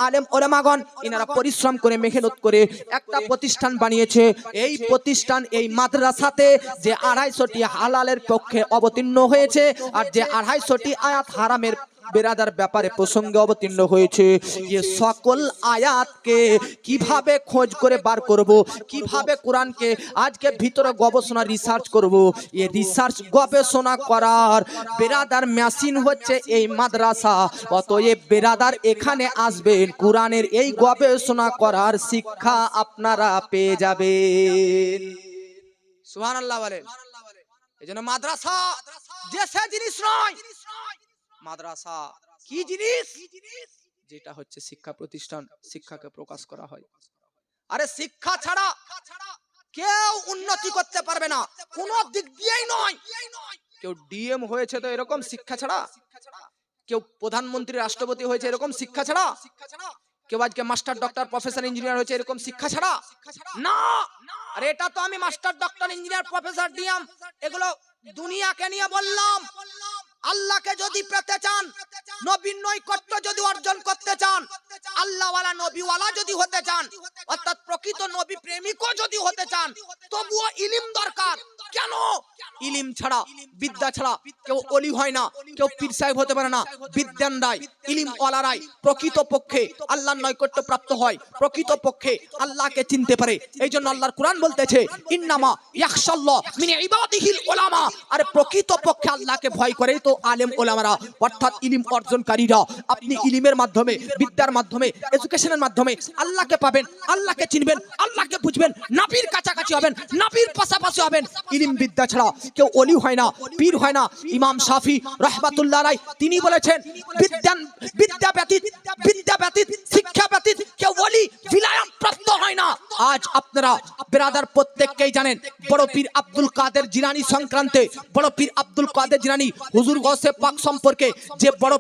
আলেম ওলামাগণ ইনারা পরিশ্রম করে মেহনত করে একটা প্রতিষ্ঠান বানিয়েছে। এই প্রতিষ্ঠান, এই মাদ্রাসাতে যে 250টি হালালের পক্ষে অবতীর্ণ হয়েছে আর যে 250টি আয়াত হারামের বেরাদার ব্যাপারে প্রসঙ্গে অবতীর্ণ হয়েছে, যে সকল আয়াতকে কিভাবে খোঁজ করে বার করব, কিভাবে কোরআনকে আজকে ভিতরে গবেষণা রিসার্চ করব, এই রিসার্চ গবেষণা করার বেরাদার মেশিন হচ্ছে এই মাদ্রাসা। অতএব বেরাদার এখানে আসবেন, কোরআনের এই গবেষণা করার শিক্ষা আপনারা পেয়ে যাবেন। সুবহানাল্লাহ বলেন। এজন্য মাদ্রাসা দেশে জিনিস নয়, মাদ্রাসা কি জিনিস? যেটা হচ্ছে শিক্ষা প্রতিষ্ঠান, শিক্ষাকে প্রকাশ করা হয়। আরে শিক্ষা ছাড়া কেউ উন্নতি করতে পারবে না, কোন দিক দিয়েই নয়। কেউ ডিএম হয়েছে তো এরকম শিক্ষা ছাড়া, কেউ প্রধানমন্ত্রী রাষ্ট্রপতি হয়েছে এরকম শিক্ষা ছাড়া, কেউ আজকে মাস্টার ডক্টর প্রফেসর ইঞ্জিনিয়ার হয়েছে এরকম শিক্ষা ছাড়া না। আরে এটা তো আমি master doctor engineer professor DM এগুলো দুনিয়াকে নিয়ে বললাম। আল্লাহকে যদি পেতে চান, নবীর নৈকট্য যদি অর্জন করতে চান, আল্লাহওয়ালা নবীওয়ালা যদি হতে চান, অর্থাৎ প্রকৃত নবী প্রেমিকও যদি হতে চান, তবুও ইলম দরকার। কেন? ইলম ছাড়া, বিদ্যা ছাড়া কেউ ওলি হয় না, কেউ পীর সাহেব হতে পারে না। বিদ্যান রায়, ইলম ওয়ালারাই প্রকৃত পক্ষে আল্লাহর নৈকট্য প্রাপ্ত হয়, প্রকৃত পক্ষে আল্লাহকে চিনতে পারে। এই জন্য আল্লাহর কোরআন বলতেছে, ইন্নামা ইয়াখশাল্লাহ মিন ইবাদিহিল উলামা। আর প্রকৃত পক্ষে আল্লাহকে ভয় করে তো আলেম ওলামারা, অর্থাৎ ইলম অর্জনকারীরা। আপনি ইলমের মাধ্যমে, বিদ্যার মাধ্যমে, এডুকেশনের মাধ্যমে আল্লাহকে পাবেন, আল্লাহকে চিনবেন, আল্লাহকে বুঝবেন, নবীর কাছাকাছি হবেন, নবীর পাশাপাশি হবেন। ইলম বিদ্যা ছাড়া কেউ ওলি হয় না, পীর হয় না। ইমাম শাফি রাহমাতুল্লাহ আলাইহি তিনি বলেছেন, বিদ্যা ব্যতীত শিক্ষা ব্যতীত কেউ ওলি ভিলায়াত প্রাপ্ত হয় না। আজ আপনারা ব্রাদার প্রত্যেককেই জানেন বড় পীর আব্দুল কাদের জিলানী সংক্রান্তে, বড় পীর আব্দুল কাদের জিলানী হুজুর গৌসে পাক সম্পর্কে যে বড়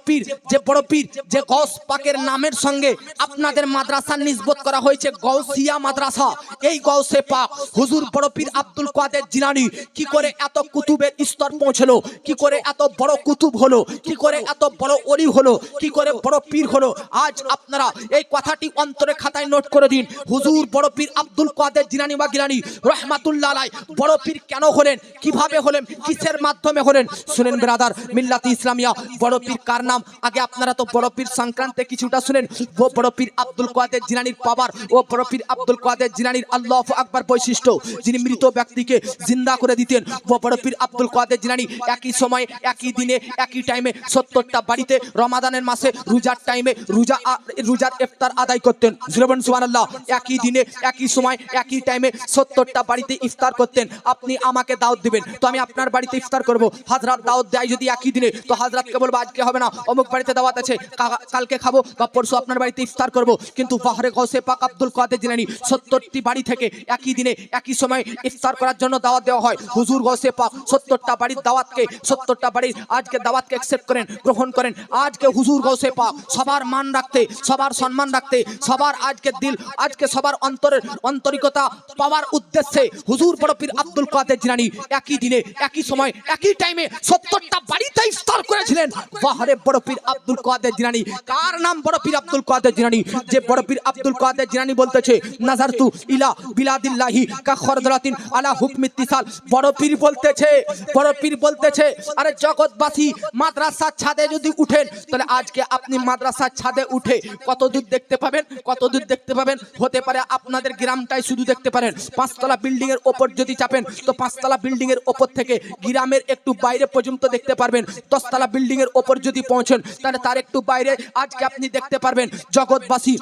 পীর যে গৌস পাকের নামের সঙ্গে আপনাদের মাদ্রাসার নিসবত করা হয়েছে গৌসিয়া মাদ্রাসা। এই গৌসে পাক হুজুর বড় পীর আব্দুল কাদের জিলানী কি করে এত কুতুবের স্তর পৌঁছলো, কি করে এত বড় কুতুব হলো, কি করে এত বড় ওলি হলো, কি করে বড় পীর হলো। আজ আপনারা এই কথাটি অন্তরে খাতায় নোট করে দিন। হুজুর বড় পীর আব্দুল কাদের জিলানী বা গিলানী রাহমাতুল্লাহ আলাইহি বড় পীর কেন হলেন, কিভাবে হলেন, কিসের মাধ্যমে হলেন? শুনেন ব্রাদার, মিল্লাত ইসলামিয়া বড় পীর কার নাম? আগে আপনারা তো বড় পীর সংক্রান্তে কিছুটা শুনেন। ও বড় পীর আব্দুল কাদের জিলানীর পাওয়ার, ও বড় পীর আব্দুল কাদের জিলানীর আল্লাহু আকবার বৈশিষ্ট্য, যিনি মৃত ব্যক্তিকে জিন্দা করে দিতেন। ও বড় পীর আব্দুল কাদের জিলানী একই সময়ে, একই দিনে, একই টাইমে 70টা বাড়িতে রমাদানের মাসে রোজার টাইমে রোজার ইফতার আদায় করতেন। সুবহানাল্লাহ। একই দিনে একই সময় একই টাইমে 70টা বাড়িতে ইফতার করতেন, আপনি আমাকে দাওয়াত দিবেন, তো আমি আপনার বাড়িতে ইফতার করব। হাজরাত দাওয়াত দেয় যদি একই দিনে, তো হাজরাতকে বলবো আজকে হবে না, অমুক বাড়িতে দাওয়াত আছে, কালকে খাবো বা পরশু আপনার বাড়িতে ইফতার করব। কিন্তু বাহরে গৌসে পাক আব্দুল কাদের জিলানী 70টি বাড়ি থেকে একই দিনে একই সময় ইফতার করার জন্য দাওয়াত দেওয়া হয়। হুজুর গৌসে পাক 70টা বাড়ির দাওয়াতকে, 70টা বাড়ির আজকে দাওয়াতকে অ্যাকসেপ্ট করেন, গ্রহণ করেন। আজকে হুজুর গৌসে পাক সবার মান রাখতে, সবার সম্মান রাখতে, সবার আজকে দিল, আজকে সবার অন্তরের আন্তরিকতা পাওয়ার উদ্দেশ্যে হুজুর বড় পীর আব্দুল কাদের জিলানী একই দিনে একই সময় একই টাইমে 70টা বাড়িতে ইফতার করেছিলেন। বাহরে বড় পীর আব্দুল কাদের জিলানী। কার নাম বড় পীর আব্দুল কাদের জিলানী? যে বড় পীর আব্দুল কাদের জিলানী বলতেছে নাজারতু ইলা বিলাদিল্লাহি কা খরদরাতিন আলা হুকমি ইত্তিসাল। বড় পীর বলতেছে, বড় পীর বলতেছে, আরে জগৎবাসী মাদ্রাসার ছাদে যদি উঠেন, তাহলে আজকে আপনি মাদ্রাসার ছাদে উঠে কত দূর দেখতে পাবেন, কত দূর দেখতে পাবেন? হতে পারে আপনাদের গ্রামটাই শুধু দেখতে পারেন। 5তলা বিল্ডিং এর ওপর যদি চাপেন, তো 5তলা বিল্ডিং এর ওপর থেকে গ্রামের একটু বাইরে পর্যন্ত দেখতে পারবেন। 10তলা বিল্ডিং এর ওপর যদি পৌঁছেন, তাহলে তার একটু বাইরে আজকে আপনি দেখতে পারবেন। জগৎবাসী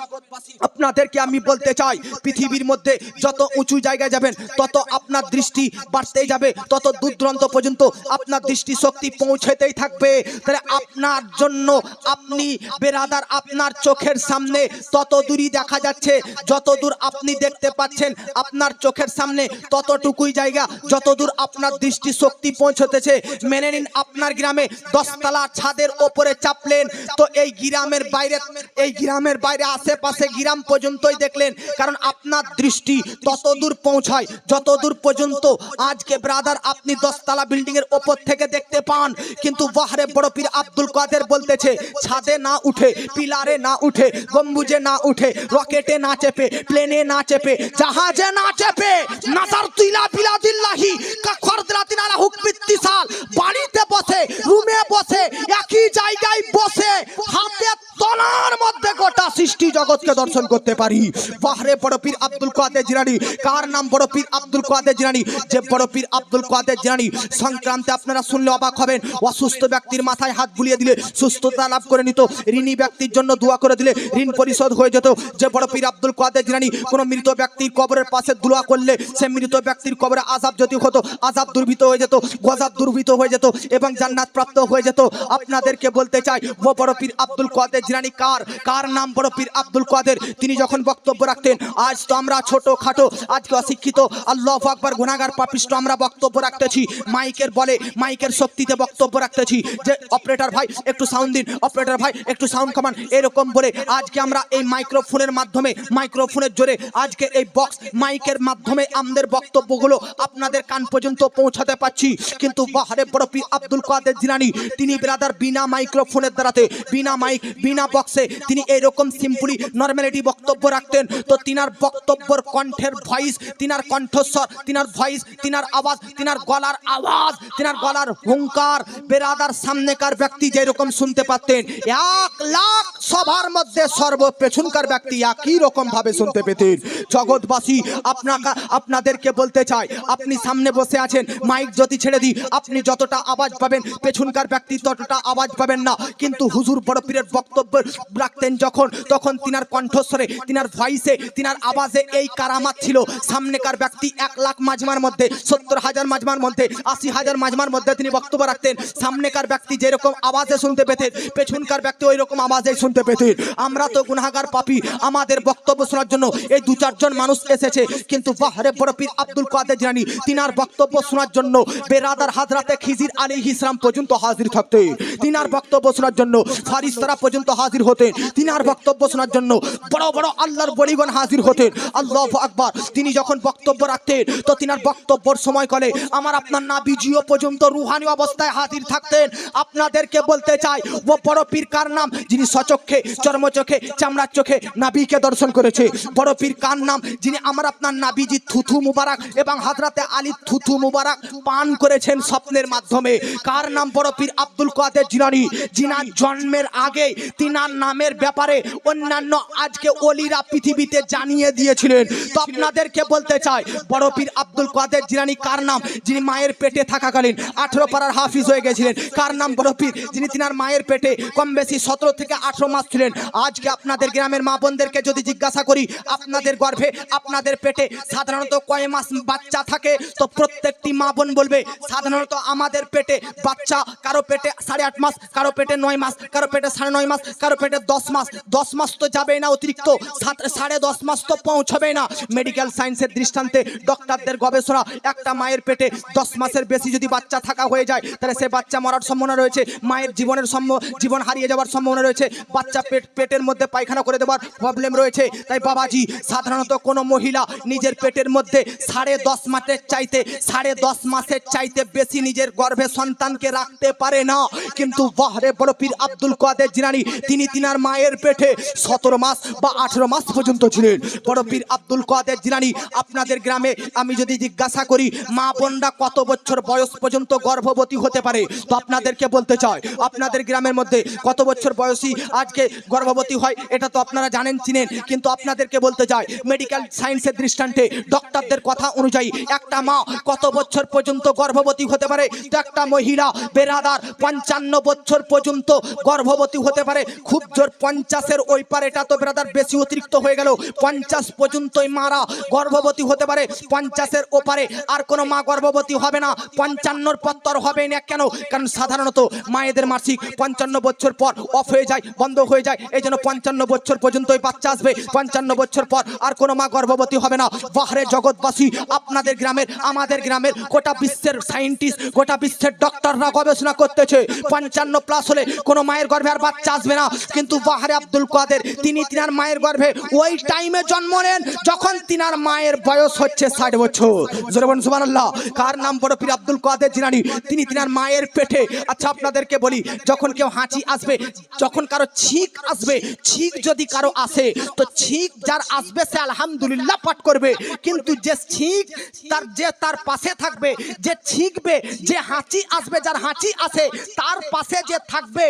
আপনাদেরকে আমি বলতে চাই, পৃথিবীর মধ্যে যত উঁচু জায়গায় যাবেন, তত আপনার দৃষ্টি বাড়তেই যাবে, তত দূর দূরান্ত পর্যন্ত আপনার দৃষ্টি শক্তি পৌঁছেতেই থাকবে। তাহলে আপনার জন্য আপনি বেরাদার, আপনার চোখের সামনে তত দূরই দেখা যাচ্ছে, যত দূর আপনি দেখতে পাচ্ছেন আপনার চোখের সামনে ততটুকুই জায়গা, যত দূর আপনার দৃষ্টি শক্তি পৌঁছতেছে। মেনে নিন আপনার গ্রামে 10তলা ছাদের ওপরে চাপলেন, তো এই গ্রামের বাইরে, এই গ্রামের বাইরে আশেপাশে গ্রাম পর্যন্তই দেখলেন, কারণ আপনার দৃষ্টি তত দূর পৌঁছায় যত দূর পর্যন্ত আজকে ব্রাদার আপনি 10তলা বিল্ডিং এর ওপর থেকে দেখতে পান। কিন্তু বাহরে বড় পীর আব্দুল কাদের বলতেছে, ছাদে না উঠে, পিলারে না উঠে, গম্বুজে না উঠে, রকেটে না চেপে, প্লেনে না চেপে, জাহাজে না চেপে, নাজারতু ইলা বিলাদিল্লাহি কা খরদরাতিন আলা হুকমি ইত্তিসাল, বাড়িতে বসে, রুমে বসে, একই জায়গায় বসে হাতে তলার মধ্যে গোটা সৃষ্টি জগৎকে দর্শন করতে পারি। বাহরে বড় পীর আব্দুল কাদের জিলানী। কার নাম বড় পীর আব্দুল কাদের জিলানী? যে বড় পীর আব্দুল কাদের জিলানী সংক্রান্তে আপনারা শুনলে অবাক হবেন। অসুস্থ ব্যক্তির মাথায় হাত বুলিয়ে দিলে সুস্থতা লাভ করে নিত, ঋণী ব্যক্তির জন্য দোয়া করে দিলে ঋণ পরিশোধ হয়ে যেত। যে বড় পীর আব্দুল কাদের জিলানী কোনো মৃত ব্যক্তির কবরের পাশে দোয়া করলে সে মৃত ব্যক্তির কবরে আযাব যদি হতো, আযাব দুর্বৃত হয়ে যেত, গজব দুর্বৃত হয়ে যেত এবং জান্নাত প্রাপ্ত হয়ে যেত। আপনাদেরকে বলতে চাই, ও বড় পীর আব্দুল কাদের জিলানী কার? কার নাম বড় পীর আব্দুল কাদের? তিনি যখন বক্তব্য রাখতেন, আজ তো আমরা ছোট খাটো, আজকে অশিক্ষিত, আল্লাহু আকবার, গুনাহগার, পাপিষ্ট আমরা বক্তব্য রাখতেছি, মাইকের বলে, মাইকের শক্তিতে বক্তব্য রাখতেছি, যে অপারেটর ভাই একটু সাউন্ড দিন, অপারেটর ভাই একটু সাউন্ড কমান, এরকম বলে আজকে আমরা এই মাইক্রোফোনের মাধ্যমে, মাইক্রোফোনের জোরে আজকে এই বক্স মাইকের মাধ্যমে আমাদের বক্তব্যগুলো আপনাদের কান পর্যন্ত পৌঁছাতে পারছি। কিন্তু বাহরে বড় পীর আব্দুল কাদের জিলানী তিনি ব্রাদার বিনা মাইক্রোফোনের দ্বারাতে, বিনা মাইক, বিনা বক্সে তিনি এরকম সিম্পলি নরমালিটি বক্তব্য রাখতেন। তো তিনার বক্তব্যের কণ্ঠের ভয়েস, তিনার কণ্ঠস্বর, তিনার ভয়েস, তিনার আওয়াজ, তিনার গলার আওয়াজ, তিনার গলার হুঙ্কার বেরাদার সামনেকার ব্যক্তি যেরকম শুনতে পারতেন, 1 লাখ সবার মধ্যে সর্বপেছনকার ব্যক্তি একই রকম ভাবে শুনতে পেতেন। জগৎবাসী আপনাদেরকে বলতে চাই, আপনি সামনে বসে আছেন, মাইক যদি ছেড়ে দিই আপনি যতটা আওয়াজ পাবেন, পেছনকার ব্যক্তি ততটা আওয়াজ পাবেন না। কিন্তু হুজুর বড় পীরের বক্তব্য রাখতেন যখন, তখন তিনার কণ্ঠস্বরে, তিনার ভয়েসে, তিনার আওয়াজে এই কারামাত ছিল। সামনেকার ব্যক্তি 1 লাখ মাজমার মধ্যে, 70,000 মাজমার মধ্যে, 80,000 মাজমার মধ্যে তিনি বক্তব্য রাখতেন। সামনেকার ব্যক্তি যেরকম আওয়াজে শুনতে পেতেন, পেছনকার ব্যক্তি ওই রকম আওয়াজে শুনতে পেতেন। আমরা তো গুনাহগার পাপী, আমাদের বক্তব্য শোনার জন্য এই 2-4 জন মানুষ এসেছে, কিন্তু বাহরে বড় পীর আব্দুল কাদের জিলানী তিনার বক্তব্য শোনার জন্য বেরাদার হাজরাতে খিজির আলাইহিস সালাম পর্যন্ত হাজির থাকতেন। তিনার বক্তব্য শোনার জন্য ফারিস্তারা পর্যন্ত হাজির হতেন। তিনার বক্তব্য শোনার জন্য বড় বড় আল্লাহর বলিগণ হাজির হতেন। আল্লাহু আকবার। তিনি যখন বক্তব্য রাখতেন, তো তিনার বক্তব্যের সময় কালে আমার আপনার নাবিজিও পর্যন্ত রুহানি অবস্থায় হাজির থাকতেন। আপনাদেরকে বলতে চাই, ও বড় পীর কার নাম? যিনি সচক্ষে, চর্মচোখে, চামড়ার চোখে নাবিকে দর্শন করেছে। বড় পীর কার নাম? যিনি আমার আপনার নাবিজি থুথু মুবারক এবং হাজরাতে আলী থুথু মুবারক পান করেছেন স্বপ্নের মাধ্যমে। কার নাম? বড় পীর আব্দুল কাদের জিলানী। যিনার জন্মের আগে তিনার নামের ব্যাপারে অন্যান্য আজকে ওলিরা পৃথিবীতে জানিয়ে দিয়েছিলেন। তো আপনাদেরকে বলতে চাই, বড় পীর আব্দুল কাদের জিলানী কার নাম? যিনি মায়ের পেটে থাকাকালীন 18 পারার হাফিজ হয়ে গেছিলেন। কার নাম বড় পীর? যিনি তিনার মায়ের পেটে কম বেশি 17 থেকে 18 মাস ছিলেন। আজকে আপনাদের গ্রামের মা বোনদেরকে যদি জিজ্ঞাসা করি, আপনাদের গর্ভে আপনাদের পেটে সাধারণত কয় মাস বাচ্চা থাকে, তো প্রত্যেকটি মা বোন বলবে সাধারণত আমাদের পেটে বাচ্চা কারো পেটে 8.5 মাস, কারো পেটে 9 মাস, কারো পেটে 9.5 মাস, কারো পেটে 10 মাস। 10 মাস তো যাবেই না, অতিরিক্ত 10.5 মাস তো পৌঁছবে না। মেডিকেল সায়েন্সের দৃষ্টান্তে ডক্টরদের গবেষণা, একটা মায়ের পেটে 10 মাসের বেশি যদি বাচ্চা থাকা হয়ে যায়, তাহলে সে বাচ্চা মরার সম্ভাবনা রয়েছে, মায়ের জীবন হারিয়ে যাওয়ার সম্ভাবনা রয়েছে, বাচ্চা পেটের মধ্যে পায়খানা করে দেওয়ার প্রবলেম রয়েছে। তাই বাবাজি, সাধারণত কোনো মহিলা নিজের পেটের মধ্যে 10.5 মাসের চাইতে বেশি নিজের গর্ভে সন্তানকে রাখতে পারে না। কিন্তু বাহরে বড় পীর আব্দুল কাদের জিলানী তিনি তিনার মায়ের পেটে 17 মাস বা 18 মাস পর্যন্ত ছিলেন। বড় পীর আব্দুল কাদের জিলানী, আপনাদের গ্রামে আমি যদি জিজ্ঞাসা করি মা বোনরা কত বছর বয়স পর্যন্ত গর্ভবতী হতে পারে, তো আপনাদেরকে বলতে চাই আপনাদের গ্রামের মধ্যে কত বছর বয়সী আজকে গর্ভবতী হয় এটা তো আপনারা জানেন চিনেন। কিন্তু আপনাদেরকে বলতে চাই মেডিকেল সায়েন্সের দৃষ্টান্তে ডক্টরদের কথা অনুযায়ী একটা মা কত বছর পর্যন্ত গর্ভবতী হতে পারে? তো একটা মহিলা বেরাদার 55 বছর পর্যন্ত গর্ভবতী হতে পারে। খুব জোর 50-এর ওই পার, এটা তো বেরাদার বেশি অতিরিক্ত হয়ে গেল। 50 পর্যন্তই মারা গর্ভবতী হতে পারে। 50-এর ওপারে আর কোনো মা গর্ভবতী হবে না। 55-র পর হবে না। কেন? কারণ সাধারণত মায়েদের মাসিক 55 বছর পর অফ হয়ে যায়, বন্ধ হয়ে যায়। এই জন্য 55 বছর পর্যন্তই বাচ্চা আসবে। 55 বছর পর আর কোনো মা গর্ভবতী হবে না। বাহরে জগৎবাসী, আপনাদের গ্রামের আমাদের গ্রামের গোটা বিশ্বের সায়েন্টিস্ট, গোটা বিশ্বের ডক্টররা গবেষণা করতেছে 55+ হলে কোনো মায়ের গর্ভে আর বাচ্চা আসবে না। কিন্তু বাহরে আব্দুল কাদের তিনি তিনার মায়ের গর্ভে ওই টাইমে জন্ম নেন যখন তিনার মায়ের বয়স হচ্ছে 60 বছর। জোরে বলুন সুবহানাল্লাহ। কার নাম? বড় পীর আব্দুল কাদের জিলানী, তিনি তিনার মায়ের পেটে। আচ্ছা আপনাদেরকে বলি, যখন কেউ হাঁচি আসবে, যখন কারো ছিক আসবে, ছিক যদি কারো আসে, তো ছিক যার আসবে সে আলহামদুলিল্লাহ পাঠ করবে। কিন্তু যে ছিক তার পাশে থাকবে, যে ছিকবে, যে হাঁচি আসবে, যার হাঁচি আসে তার পাশে যে থাকবে,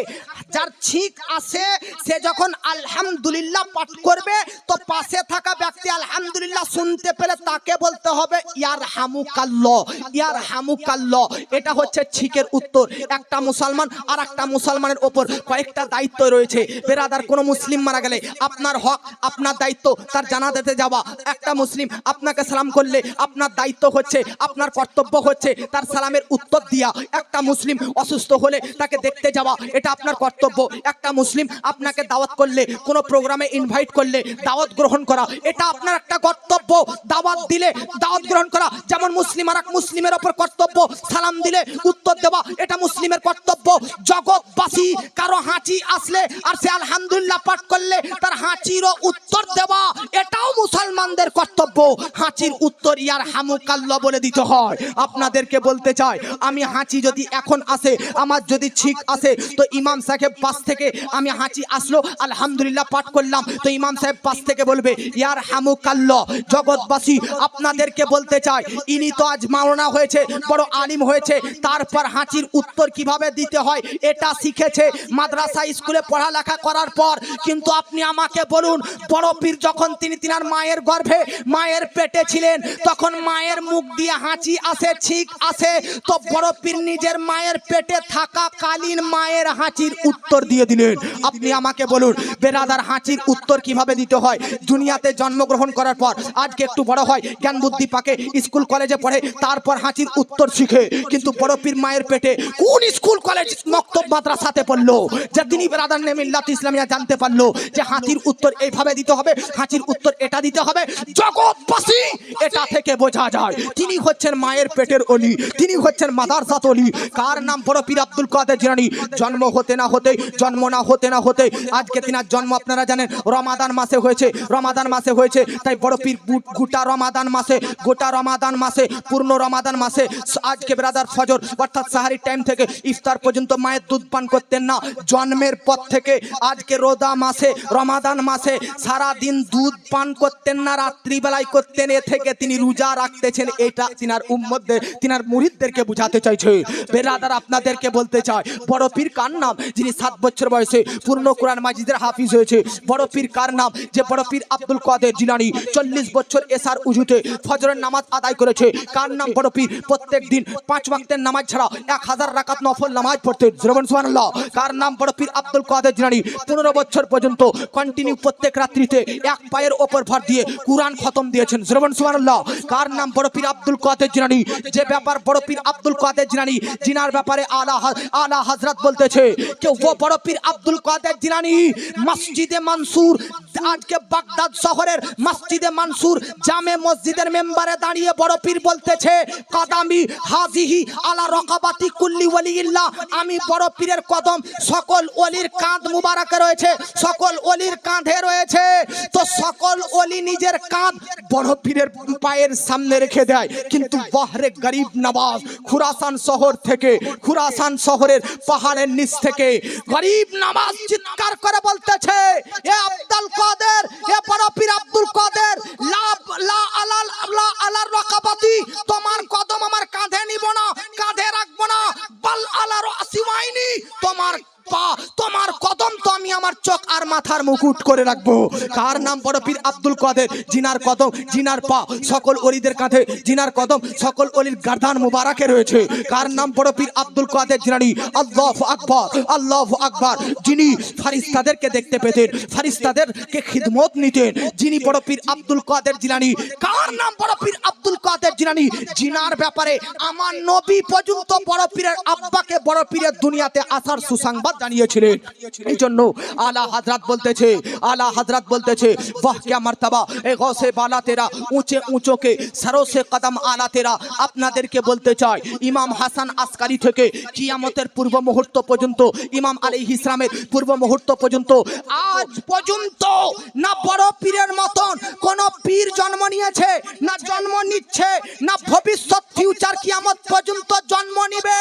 যার ছিক আসে, সে যখন আলহামদুলিল্লাহ পাঠ করবে, তো পাশে থাকা ব্যক্তি আলহামদুলিল্লাহ শুনতে পেলে তাকে বলতে হবে ইয়ারহামুকাল্লাহ, ইয়ারহামুকাল্লাহ। এটা হচ্ছে ছিকের উত্তর। একটা মুসলমান আর একটা মুসলমানের ওপর কয়েকটা দায়িত্ব রয়েছে। বেরাদার কোনো মুসলিম মারা গেলে আপনার হক, আপনার দায়িত্ব তার জানাজাতে যাওয়া। একটা মুসলিম আপনাকে সালাম করলে আপনার দায়িত্ব হচ্ছে, আপনার কর্তব্য হচ্ছে তার সালামের উত্তর দিয়া। একটা মুসলিম অসুস্থ হলে তাকে দেখতে যাওয়া, এটা আপনার কর্তব্য। একটা মুসলিম আপনাকে দাওয়াত করলে, কোনো প্রোগ্রামে ইনভাইট করলে দাওয়াত গ্রহণ করা, এটা আপনার একটা কর্তব্য। দাওয়াত দিলে দাওয়াত গ্রহণ করা যেমন মুসলিম আর এক মুসলিমের ওপর কর্তব্য, সালাম দিলে উত্তর দেওয়া এটা মুসলিমের কর্তব্য। জগৎবাসী, কারো হাঁচি আসলে আর সে আলহামদুলিল্লাহ পাঠ করলে তার হাঁচিরও উত্তর দেওয়া এটাও মুসলমানদের কর্তব্য। হাঁচির উত্তর ইয়ারহামুকাল্লাহ বলে দিতে হয়। আপনাদেরকে বলতে চাই, আমি হাঁচি যদি এখন আসে, আমার যদি ছিক আসে, তো ইমাম সাহেব পাশ থেকে, আমি হাঁচি আসলো আলহামদুলিল্লাহ পাঠ করলাম, তো ইমাম সাহেব পাশ থেকে বলবে ইয়ারহামুকাল্লাহ। জগৎবাসী, আপনাদেরকে বলতে চাই, ইনি তো আজ মাওলানা হয়েছে, বড় আলিম হয়েছে, তারপর হাঁচির উত্তর কিভাবে দিতে হয় এটা শিখেছে মাদ্রাসা স্কুলে পড়ালেখা করার পর। কিন্তু আপনি আমাকে বলুন, বড় পীর যখন তিনি তিনার মায়ের গর্ভে, মায়ের পেটে ছিলেন, তখন মায়ের মুখ দিয়ে হাঁচি আসে, ছিক আসে, তো বড় পীর নিজের মায়ের পেটে থাকাকালীন মায়ের হাঁচির উত্তর দিয়ে দিলেন। আপনি আমাকে বলুন বেরাদার, হাঁচির উত্তর কিভাবে দিতে হয়? দুনিয়াতে জন্মগ্রহণ করার পর আজকে একটু বড় হয়, জ্ঞান বুদ্ধি পাকে, স্কুল কলেজে পড়ে, তারপর হাঁচির উত্তর শিখে। কিন্তু বড় পীর মায়ের পেটে কোন স্কুল কলেজ মক্তব মাদ্রাসাতে পড়লো যে তিনি বেরাদার নে মিল্লাত ইসলামিয়া জানতে পারলো যে হাঁচির উত্তর এইভাবে দিতে হবে, হাঁচির উত্তর এটা দিতে হবে? জগৎবাসী, এটা থেকে বোঝা যায় তিনি হচ্ছেন মায়ের পেটের অলি, তিনি হচ্ছেন মাদ্রাসাত অলি। কার নাম? বড় পীর আব্দুল কাদের জিলানী। জন্ম না হতে আজকে তিনার জন্ম আপনারা জানেন রমাদান মাসে হয়েছে, রমাদান মাসে হয়েছে। তাই বড় পীর গোটা রমাদান মাসে পূর্ণ রমাদান মাসে আজকে ব্রাদার ফজর অর্থাৎ সাহারির টাইম থেকে ইফতার পর্যন্ত মায়ের দুধ পান করতেন না। জন্মের পর থেকে আজকে রোজা মাসে, রমাদান মাসে সারা দিন দুধ পান করতেন না, রাত্রিবেলায় করতেন। এ থেকে তিনি রোজা রাখতেছেন, এটা তিনার উম্মতদের তিনার মুরিদদেরকে বুঝাতে চাইছে। বেরাদার আপনাদেরকে বলতে চাই, বড় পীর কার নাম? যিনি 7 বছর বয়সে পূর্ণ কোরআন মাজিদের হাফিজ হয়েছে। বড় পীর কার নাম? যে বড় পীর আব্দুল কাদের জিলানী 40 বছর এশার উজুতে ফজরের নামাজ আদায় করেছে। কার নাম? বড় পীর প্রত্যেক দিন 5 ওয়াক্তের নামাজ ছাড়া 1000 রাকাত নফল নামাজ পড়তেন। সুবহানাল্লাহ। কার নাম? বড় পীর আব্দুল কাদের জিলানী 15 বছর পর্যন্ত কন্টিনিউ প্রত্যেক রাত্রিতে এক পায়ের ওপর ভর দিয়ে কুরআন খতম দিয়েছেন। সুবহানাল্লাহ। কার নাম? বড় পীর আব্দুল কাদের জিলানী। যে ব্যাপার বড় পীর আব্দুল কাদের জিলানী জিনার ব্যাপারে আলা হযরত বলতেছে যে ও বড় পীর আব্দুল কাদের জিলানী মসজিদে মনসুর, আজকে বাগদাদ শহরের মসজিদে মনসুর জামে মসজিদের মেম্বারে দাঁড়িয়ে বড় পীর বলতেছে কদমি হাজিহি আলা রাকাবাতি কুল্লি ওয়ালিল্লাহ, আমি বড় পীরের কদম সকল ওলির কাঁধ মুবারকে রয়েছে, সকল ওলির কাঁধে রয়েছে। তো সকল ওলি নিজের কাঁধ বড় পীরের পায়ের সামনে রেখে দেয়, কিন্তু বহরে গরিব নওয়াজ খুরাসান শহর থেকে, খুরাসান শহরের পাহাড়ের নিচ থেকে গরিব নওয়াজ চিৎকার করে বলতেছে এ আব্দুল কাদের, এ বড় পীর আব্দুল কাদের, লা আলার রাকাবাতি, তোমার কদম আমার কাঁধে নিব না, কাঁধে রাখবো না, বাল আলার আসিওয়াইনি, তোমার কদম তো আমি আমার চোখ আর মাথার মুকুট করে রাখবো। কার নাম? বড় পীর আব্দুল কাদের জিনার কদম, জিনার পা সকল ওলিদের কাঁধে, জিনার কদম সকল ওলির গারদান মুবারকে রয়েছে। কার নাম? বড় পীর আব্দুল কাদের জিলানী। আল্লাহু আকবার, আল্লাহু আকবার। যিনি ফেরেশতাদেরকে দেখতে পেতেন, ফেরেশতাদেরকে খিদমত নিতেন, যিনি বড় পীর আব্দুল কাদের জিলানী। কার নাম? বড় পীর আব্দুল কাদের জিলানী। জিনার ব্যাপারে আমার নবী পর্যন্ত বড় পীরের আব্বাকে বড় পীরের দুনিয়াতে আসার সুসংবাদ জানিয়েছিলেন। এই জন্য আলা হযরত বলতেছে, আলা হযরত বলতেছে বাহ क्या मर्तबा ए गौसे बाला तेरा, ऊंचे ऊंचों के सरों से कदम आला तेरा। আপনাদেরকে বলতে চাই ইমাম হাসান আসকারি থেকে কিয়ামতের পূর্ব মুহূর্ত পর্যন্ত, ইমাম আলাইহিস সালামের পূর্ব মুহূর্ত পর্যন্ত আজ পর্যন্ত না বড় পীরের মতন কোন পীর জন্ম নিয়েছে, না জন্ম নিচ্ছে, না ভবিষ্যৎ ফিউচার কিয়ামত পর্যন্ত জন্ম নিবে।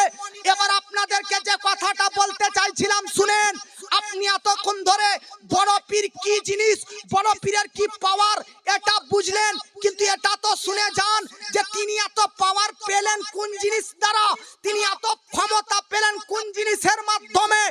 এবার আপনাদেরকে যে কথাটা বলতে চাইছিলাম শুনেন। আপনি এতক্ষণ ধরে বড় পীর কি জিনিস, বড় পীরের কি পাওয়ার এটা বুঝলেন, কিন্তু এটা তো শুনে যান যে তিনি এত পাওয়ার পেলেন কোন জিনিস দ্বারা, তিনি এত ক্ষমতা পেলেন কোন জিনিসের মাধ্যমে।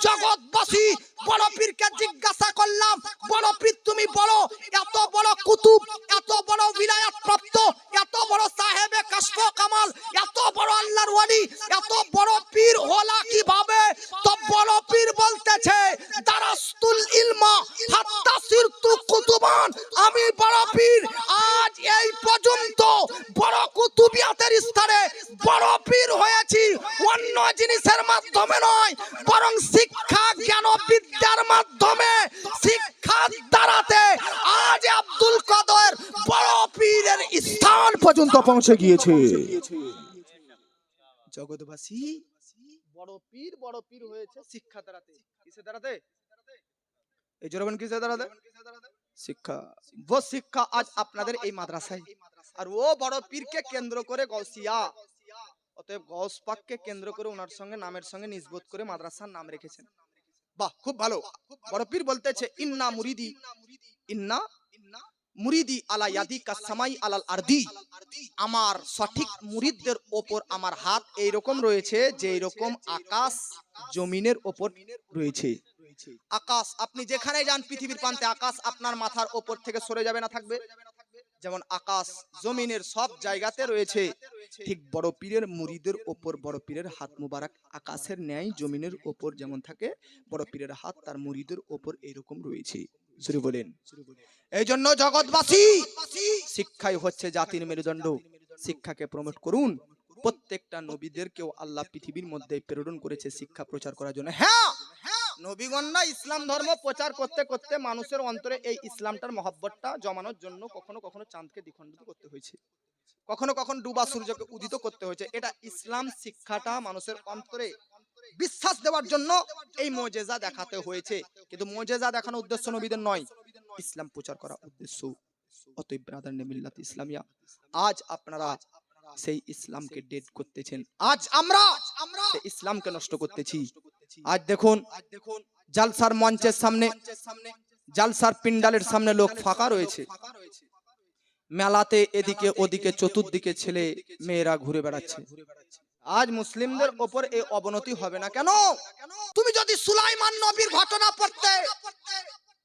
জগৎবাসী বড় পীরকে জিজ্ঞাসা করলাম, বড় পীর তুমি বলো, এত বড় কুতুব, এত বড় উলায়াত প্রাপ্ত, এত বড় সাহেবে কাশফ কামাল, এত বড় আল্লাহর ওয়ালি, এত বড় পীর হলা কিভাবে? তো বড় পীর বলতেছে দারাস্তুল ইলমা হাত্তা সিরতু কুতুবান, আমি বড় পীর আজ এই পর্যন্ত বড় কুতুবিয়াতের স্তরে বড় পীর হয়েছি, অন্য জিনিসের মাধ্যমে নয়, বরং শিক্ষা জ্ঞান বিদ্যার মাধ্যমে, শিক্ষার দ্বারাতে আজ আব্দুল কাদের বড় পীরের স্থান পর্যন্ত পৌঁছে গিয়েছে। জগৎবাসী বড় পীর হয়েছে শিক্ষা দ্বারাতে। কিসে দ্বারাতে? এই জোরবেন কিসে দ্বারাতে? শিক্ষা। वो শিক্ষা আজ আপনাদের এই মাদ্রাসায়, আর ও বড় পীরকে কেন্দ্র করে গৌসিয়া, অতএব গৌস পাককে কেন্দ্র করে ওনার সঙ্গে নামের সঙ্গে নিসবত করে মাদ্রাসার নাম রেখেছেন। বাহ, খুব ভালো। বড় পীর বলতেছে ইন্না মুরিদি, ইন্না মুরিদি আলা ইয়াদি কাসমাই আলাল আরদি, আমার সঠিক মুরিদদের ওপর আমার হাত এইরকম রয়েছে যে এরকম আকাশ জমিনের ওপর রয়েছে। আকাশ, আপনি যেখানে যান পৃথিবীর প্রান্তে আকাশ আপনার মাথার ওপর থেকে সরে যাবে না, থাকবে। যেমন আকাশ জমিনের সব জায়গাতে রয়েছে, ঠিক বড় পীরের মুরিদের ওপর বড় পীরের হাত মুবারক আকাশের ন্যায় জমিনের ওপর যেমন থাকে, বড় পীরের হাত তার মুরিদের ওপর এরকম রয়েছে। শুরু বলেন। এই জন্য জগৎবাসী শিক্ষাই হচ্ছে জাতির মেরুদণ্ড, শিক্ষাকে প্রমোট করুন। প্রত্যেকটা নবীদেরকেও আল্লাহ পৃথিবীর মধ্যে প্রেরণ করেছে শিক্ষা প্রচার করার জন্য। হ্যাঁ, নবীগণরা ইসলাম ধর্ম প্রচার করতে করতে মানুষের অন্তরে এই ইসলামটার মহব্বতটা জমানোর জন্য কখনো কখনো চাঁদকে দ্বিখণ্ডিত করতে হয়েছে, কখনো কখনো ডুবা সূর্যকে উদিত করতে হয়েছে। এটা ইসলাম শিক্ষাটা মানুষের অন্তরে বিশ্বাস দেওয়ার জন্য এই মুজিজা দেখাতে হয়েছে, কিন্তু মুজিজা দেখানোর উদ্দেশ্য নবীদের নয়, ইসলাম প্রচার করা উদ্দেশ্য। অতএব ব্রাদার মিল্লাত ইসলামিয়া, আজ আপনারা সেই ইসলামকে ডেড করতেছেন, আজ আমরা সেই ইসলামকে নষ্ট করতেছি। আজ দেখুন জালসার মঞ্চের সামনে, জালসার পিন্ডালের সামনে লোক ফাঁকা রয়েছে, মেলাতে এদিকে ওদিকে চতুর্দিকে ছেলে মেয়েরা ঘুরে বেড়াচ্ছে। আজ মুসলিমদের ওপর এই অবনতি হবে না কেন? তুমি যদি সুলাইমান নবীর ঘটনা পড়তে,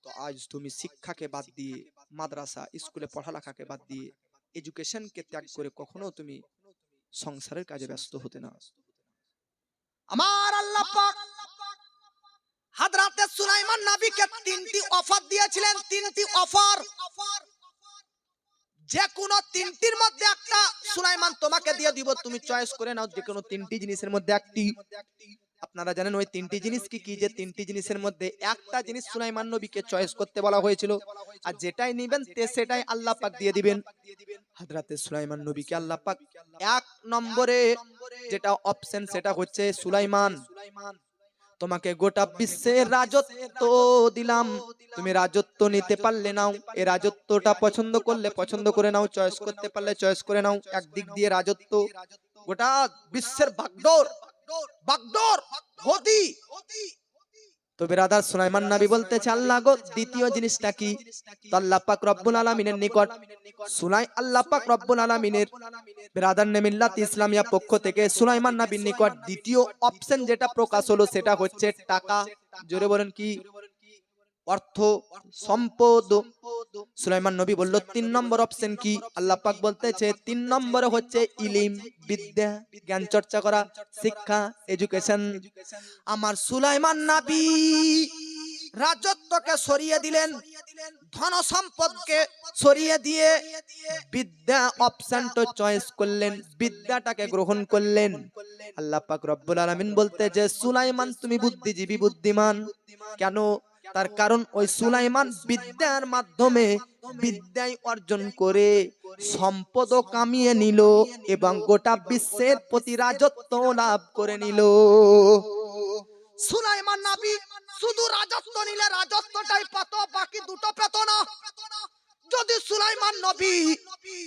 তো আজ তুমি শিক্ষাকে বাদ দিয়ে, মাদ্রাসা স্কুলে পড়ালেখাকে বাদ দিয়ে, এডুকেশনকে ত্যাগ করে কখনো তুমি সংসারের কাজে ব্যস্ত হতে না। আমার আল্লাহ পাক হযরতে সুলাইমান নবীকে তিনটি অফার দিয়েছিলেন, তিনটি অফার। যে কোনো তিনটির মধ্যে একটা সুলাইমান তোমাকে দিয়ে দিব, তুমি চয়েস করে নাও যে কোনো তিনটি জিনিসের মধ্যে একটি। আপনারা জানেন ওই তিনটি জিনিস কি কি? যে তিনটি জিনিসের মধ্যে একটা জিনিস সুলাইমান নবীকে চয়েস করতে বলা হয়েছিল, আর যেটাই নেবেন সেটাই আল্লাহ পাক দিয়ে দিবেন। হযরতে সুলাইমান নবীকে আল্লাহ পাক এক নম্বরে যেটা অপশন সেটা হচ্ছে, সুলাইমান তোমাকে গোটা বিশ্বের রাজত্ব দিলাম, তুমি রাজত্ব নিতে পারলে নাও, এই রাজত্বটা পছন্দ করলে পছন্দ করে নাও, চয়েস করতে পারলে চয়েস করে নাও। একদিক দিয়ে রাজত্ব, গোটা বিশ্বের বাগডোর গদি। তো বিরাদার সুলাইমান নবী বলতেছে, আল্লাহ গো দ্বিতীয় জিনিসটা কি? তো আল্লাহ পাক রব্বুল আলামিনের নিকট আল্লাহ পাক রব্বুল আলামিনের বিরাদার মিল্লাত ইসলামিয়া পক্ষ থেকে সুলাইমান নবীর নিকট দ্বিতীয় অপশন যেটা প্রকাশ হলো সেটা হচ্ছে টাকা। জোরে বলেন কি? অর্থ, সম্পদ। সুলাইমান নবী বলল তিন নম্বর অপশন কি? আল্লাহ পাক বলতেছে তিন নম্বরে হচ্ছে ইলম, বিদ্যা, জ্ঞান চর্চা করা, শিক্ষা, এডুকেশন। আমার সুলাইমান নবী রাজত্বকে সরিয়ে দিলেন, ধন সম্পদকে সরিয়ে দিয়ে বিদ্যা অপশনটা চয়েস করলেন, বিদ্যাটাকে গ্রহণ করলেন। আল্লাহ পাক রব্বুল আলামিন বলতে যে সুলাইমান তুমি বুদ্ধিজীবী, বুদ্ধিমান। কেন? তার কারণ ওই সুলাইমান বিদ্যার মাধ্যমে বিদ্যায় অর্জন করে সম্পদও কামিয়ে নিল এবং গোটা বিশ্বের প্রতি রাজত্ব লাভ করে নিল। সুলাইমান নবী শুধু রাজত্ব নিলে রাজত্বটাই পেত, বাকি দুটো পেত না। যদি সুলাইমান নবী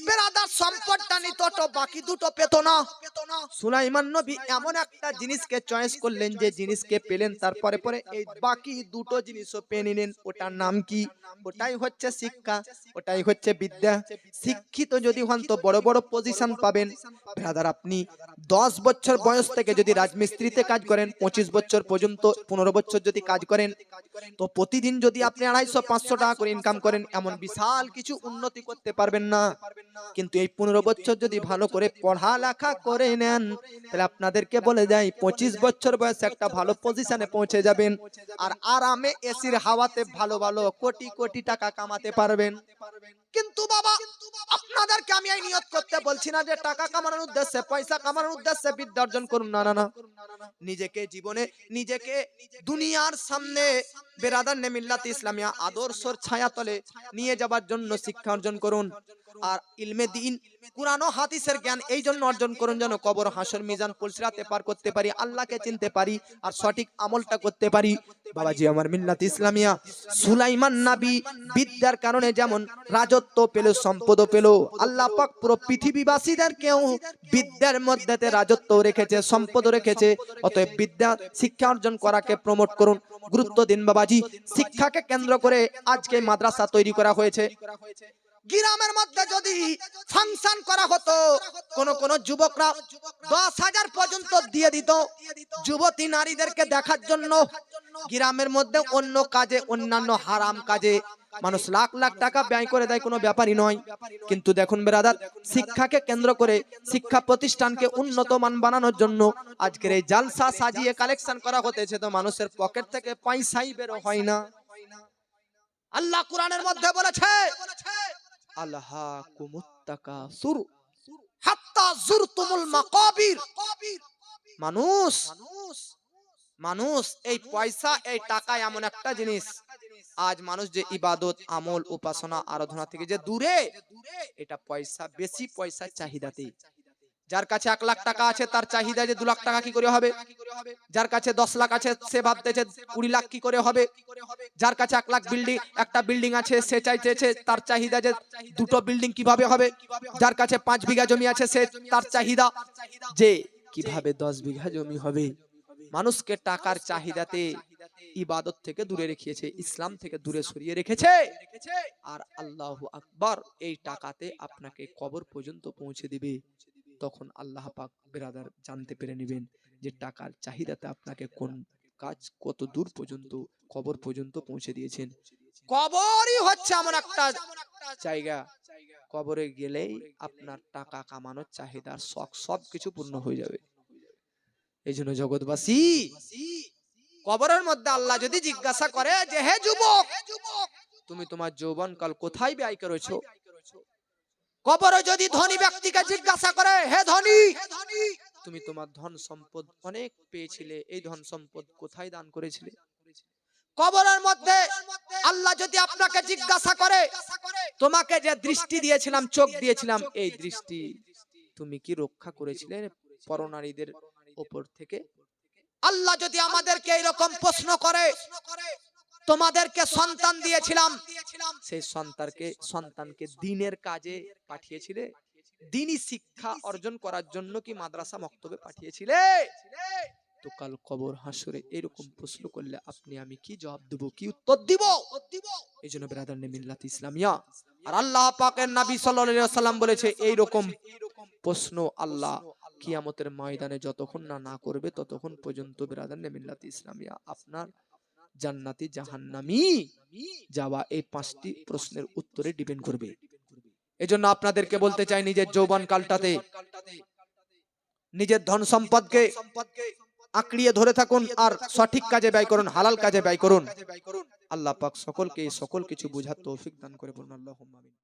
বেরাদার সম্পদটা নিত তো বাকি দুটো পেত না। সুলাইমান নবী এমন একটা জিনিসকে চয়েস করলেন যে জিনিসকে পেলেন, তারপরে পরে এই বাকি দুটো জিনিসও পেয়ে নিলেন। ওটার নাম কি? ওটাই হচ্ছে শিক্ষা, ওটাই হচ্ছে বিদ্যা। শিক্ষিত যদি হন তো বড় বড় পজিশন পাবেন। ব্রাদার আপনি 10 বছর বয়স থেকে যদি রাজমিস্ত্রিতে কাজ করেন, 25 বছর পর্যন্ত 15 বছর যদি কাজ করেন, তো প্রতিদিন যদি আপনি 250-500 টাকা করে ইনকাম করেন, এমন বিশাল কিছু উন্নতি করতে পারবেন না। কিন্তু এই 15 বছর যদি ভালো করে পড়ালেখা করে নেন, তাহলে আপনাদেরকে বলে যাই 25 বছর বয়সে একটা ভালো পজিশনে পৌঁছে যাবেন, আর আরামে এসির হাওয়াতে ভালো ভালো কোটি কোটি টাকা কামাতে পারবেন। কিন্তু বাবা আপনাদেরকে আমি এই নিয়ত করতে বলছি না যে টাকা কামানোর উদ্দেশ্যে, পয়সা কামানোর উদ্দেশ্যে বিদ্যা অর্জন করুন, না না না। নিজেকে জীবনে, নিজেকে দুনিয়ার সামনে বেরাদার মিল্লাত ইসলামিয়া আদর্শের ছায়াতলে নিয়ে যাবার জন্য শিক্ষা অর্জন করুন। আর ইলমে দ্বীন, কুরআন ও হাদিসের জ্ঞান এই জন্য অর্জন করুন যেন কবর, হাসর, মিজান, পুলসিরাতে পার করতে পারি, আল্লাহকে চিনতে পারি আর সঠিক আমলটা করতে পারি। বাবাজি আমার মিল্লাত ইসলামিয়া, সুলাইমান নবী বিদ্যার কারণে যেমন রাজত্ব পেল, সম্পদও পেল, আল্লাহ পাক পুরো পৃথিবীবাসীদেরকেও বিদ্যার মধ্যে রাজত্ব রেখেছে, সম্পদ রেখেছে। অতএব বিদ্যা শিক্ষা অর্জন করাকে প্রমোট করুন, গুরুত্ব দিন বাবাজি। শিক্ষাকে কেন্দ্র করে আজকে মাদ্রাসা তৈরি করা হয়েছে। গ্রামের মধ্যে যদি ফাংশন করা হতো, কোন যুবকরা 10,000 পর্যন্ত দিয়ে দিত যুবতী নারীদেরকে দেখার জন্য। গ্রামের মধ্যে অন্য কাজে, অন্যান্য হারাম কাজে মানুষ লাখ লাখ টাকা ব্যয় করে দেয়, কোনো ব্যাপারই নয়। কিন্তু দেখুন ব্রাদার, শিক্ষাকে কেন্দ্র করে শিক্ষা প্রতিষ্ঠানকে উন্নত মান বানানোর জন্য আজকের এই জালসা সাজিয়ে কালেকশন করা হতেছে, তো মানুষের পকেট থেকে পয়সাই বের হয় না। আল্লাহ কোরআনের মধ্যে বলেছে, আলহাকুমুত তাকাসুর হাত্তা যুরতুমুল মাকাবির। মানুষ এই পয়সা, এই টাকা এমন একটা জিনিস, আজ মানুষ যে ইবাদত, আমল, উপাসনা, আরাধনা থেকে যে দূরে, এটা পয়সা, বেশি পয়সার চাহিদাতে। যার কাছে 1 লাখ টাকা আছে তার চাহিদা যে 2 লাখ টাকা কি করে হবে। যার কাছে 10 লাখ আছে সে ভাবতেছে 20 লাখ কি করে হবে। যার কাছে 1 লাখ একটা বিল্ডিং আছে সে চাইতেছে, তার চাহিদা যে 2টো বিল্ডিং কিভাবে হবে। যার কাছে 5 বিঘা জমি আছে সে তার চাহিদা যে কিভাবে 10 বিঘা জমি হবে। মানুষকে টাকার চাহিদাতে ইবাদত থেকে দূরে রেখেছে, ইসলাম থেকে দূরে সরিয়ে রেখেছে। আর আল্লাহু আকবার, এই টাকাতে আপনাকে কবর পর্যন্ত পৌঁছে দিবে। তখন আল্লাহ পাক বিরাদার জানতে পেরে নেবেন যে টাকার চাহিদাতে আপনাকে কোন কাজ কত দূর পর্যন্ত কবর পর্যন্ত পৌঁছে দিয়েছেন। কবরই হচ্ছে এমন একটা জায়গা, কবরে গেলেই আপনার টাকা কামানোর চাহিদার শখ সবকিছু পূর্ণ হয়ে যাবে। এই জন্য জগৎবাসী, কবরের মধ্যে আল্লাহ যদি জিজ্ঞাসা করে যে হে যুবক, তুমি তোমার যৌবনকাল কোথায় ব্যয় করেছো? কবরে যদি ধনী ব্যক্তিকে জিজ্ঞাসা করে হে ধনী, তুমি তোমার ধন সম্পদ অনেক পেয়েছিলে, এই ধন সম্পদ কোথায় দান করেছিলে? কবরের মধ্যে আল্লাহ যদি আপনাকে জিজ্ঞাসা করে তোমাকে যে দৃষ্টি দিয়েছিলাম, চোখ দিয়েছিলাম, এই দৃষ্টি তুমি কি রক্ষা করেছিলে পরনারীদের উপর থেকে? আল্লাহ যদি আমাদেরকে এরকম প্রশ্ন করে, তোমাদেরকে সন্তান দিয়েছিলাম, সেই সন্তানকে দ্বীনের কাজে পাঠিয়েছিলে? দ্বীনি শিক্ষা অর্জন করার জন্য কি মাদ্রাসা মক্তবে পাঠিয়েছিলে? তো কাল কবর হাসরে এরকম প্রশ্ন করলে আপনি আমি কি জবাব দেব, কি উত্তর দিব? এই জন্য বিরাদার মিল্লাত ইসলামিয়া আর আল্লাহ পাকের নবী সাল্লাল্লাহু আলাইহি ওয়াসাল্লাম বলেছে, এই রকম প্রশ্ন আল্লাহ কিয়ামতের ময়দানে যতক্ষণ না করবে ততক্ষণ পর্যন্ত বিরাদার মিল্লাত ইসলামিয়া আপনার জান্নাতি জাহান্নামী যাওয়া এই 5টি প্রশ্নের উত্তরে ডিপেন্ড করবে। এজন্য আপনাদেরকে বলতে চাই, নিজের যৌবন কালটাতে নিজের ধন সম্পদকে আঁকড়িয়ে ধরে থাকুন আর সঠিক কাজে ব্যয় করুন, হালাল কাজে ব্যয় করুন। আল্লাহ পাক সকলকে সকল কিছু বুঝার তৌফিক দান করে বলুন আল্লাহুম্মা আমিন।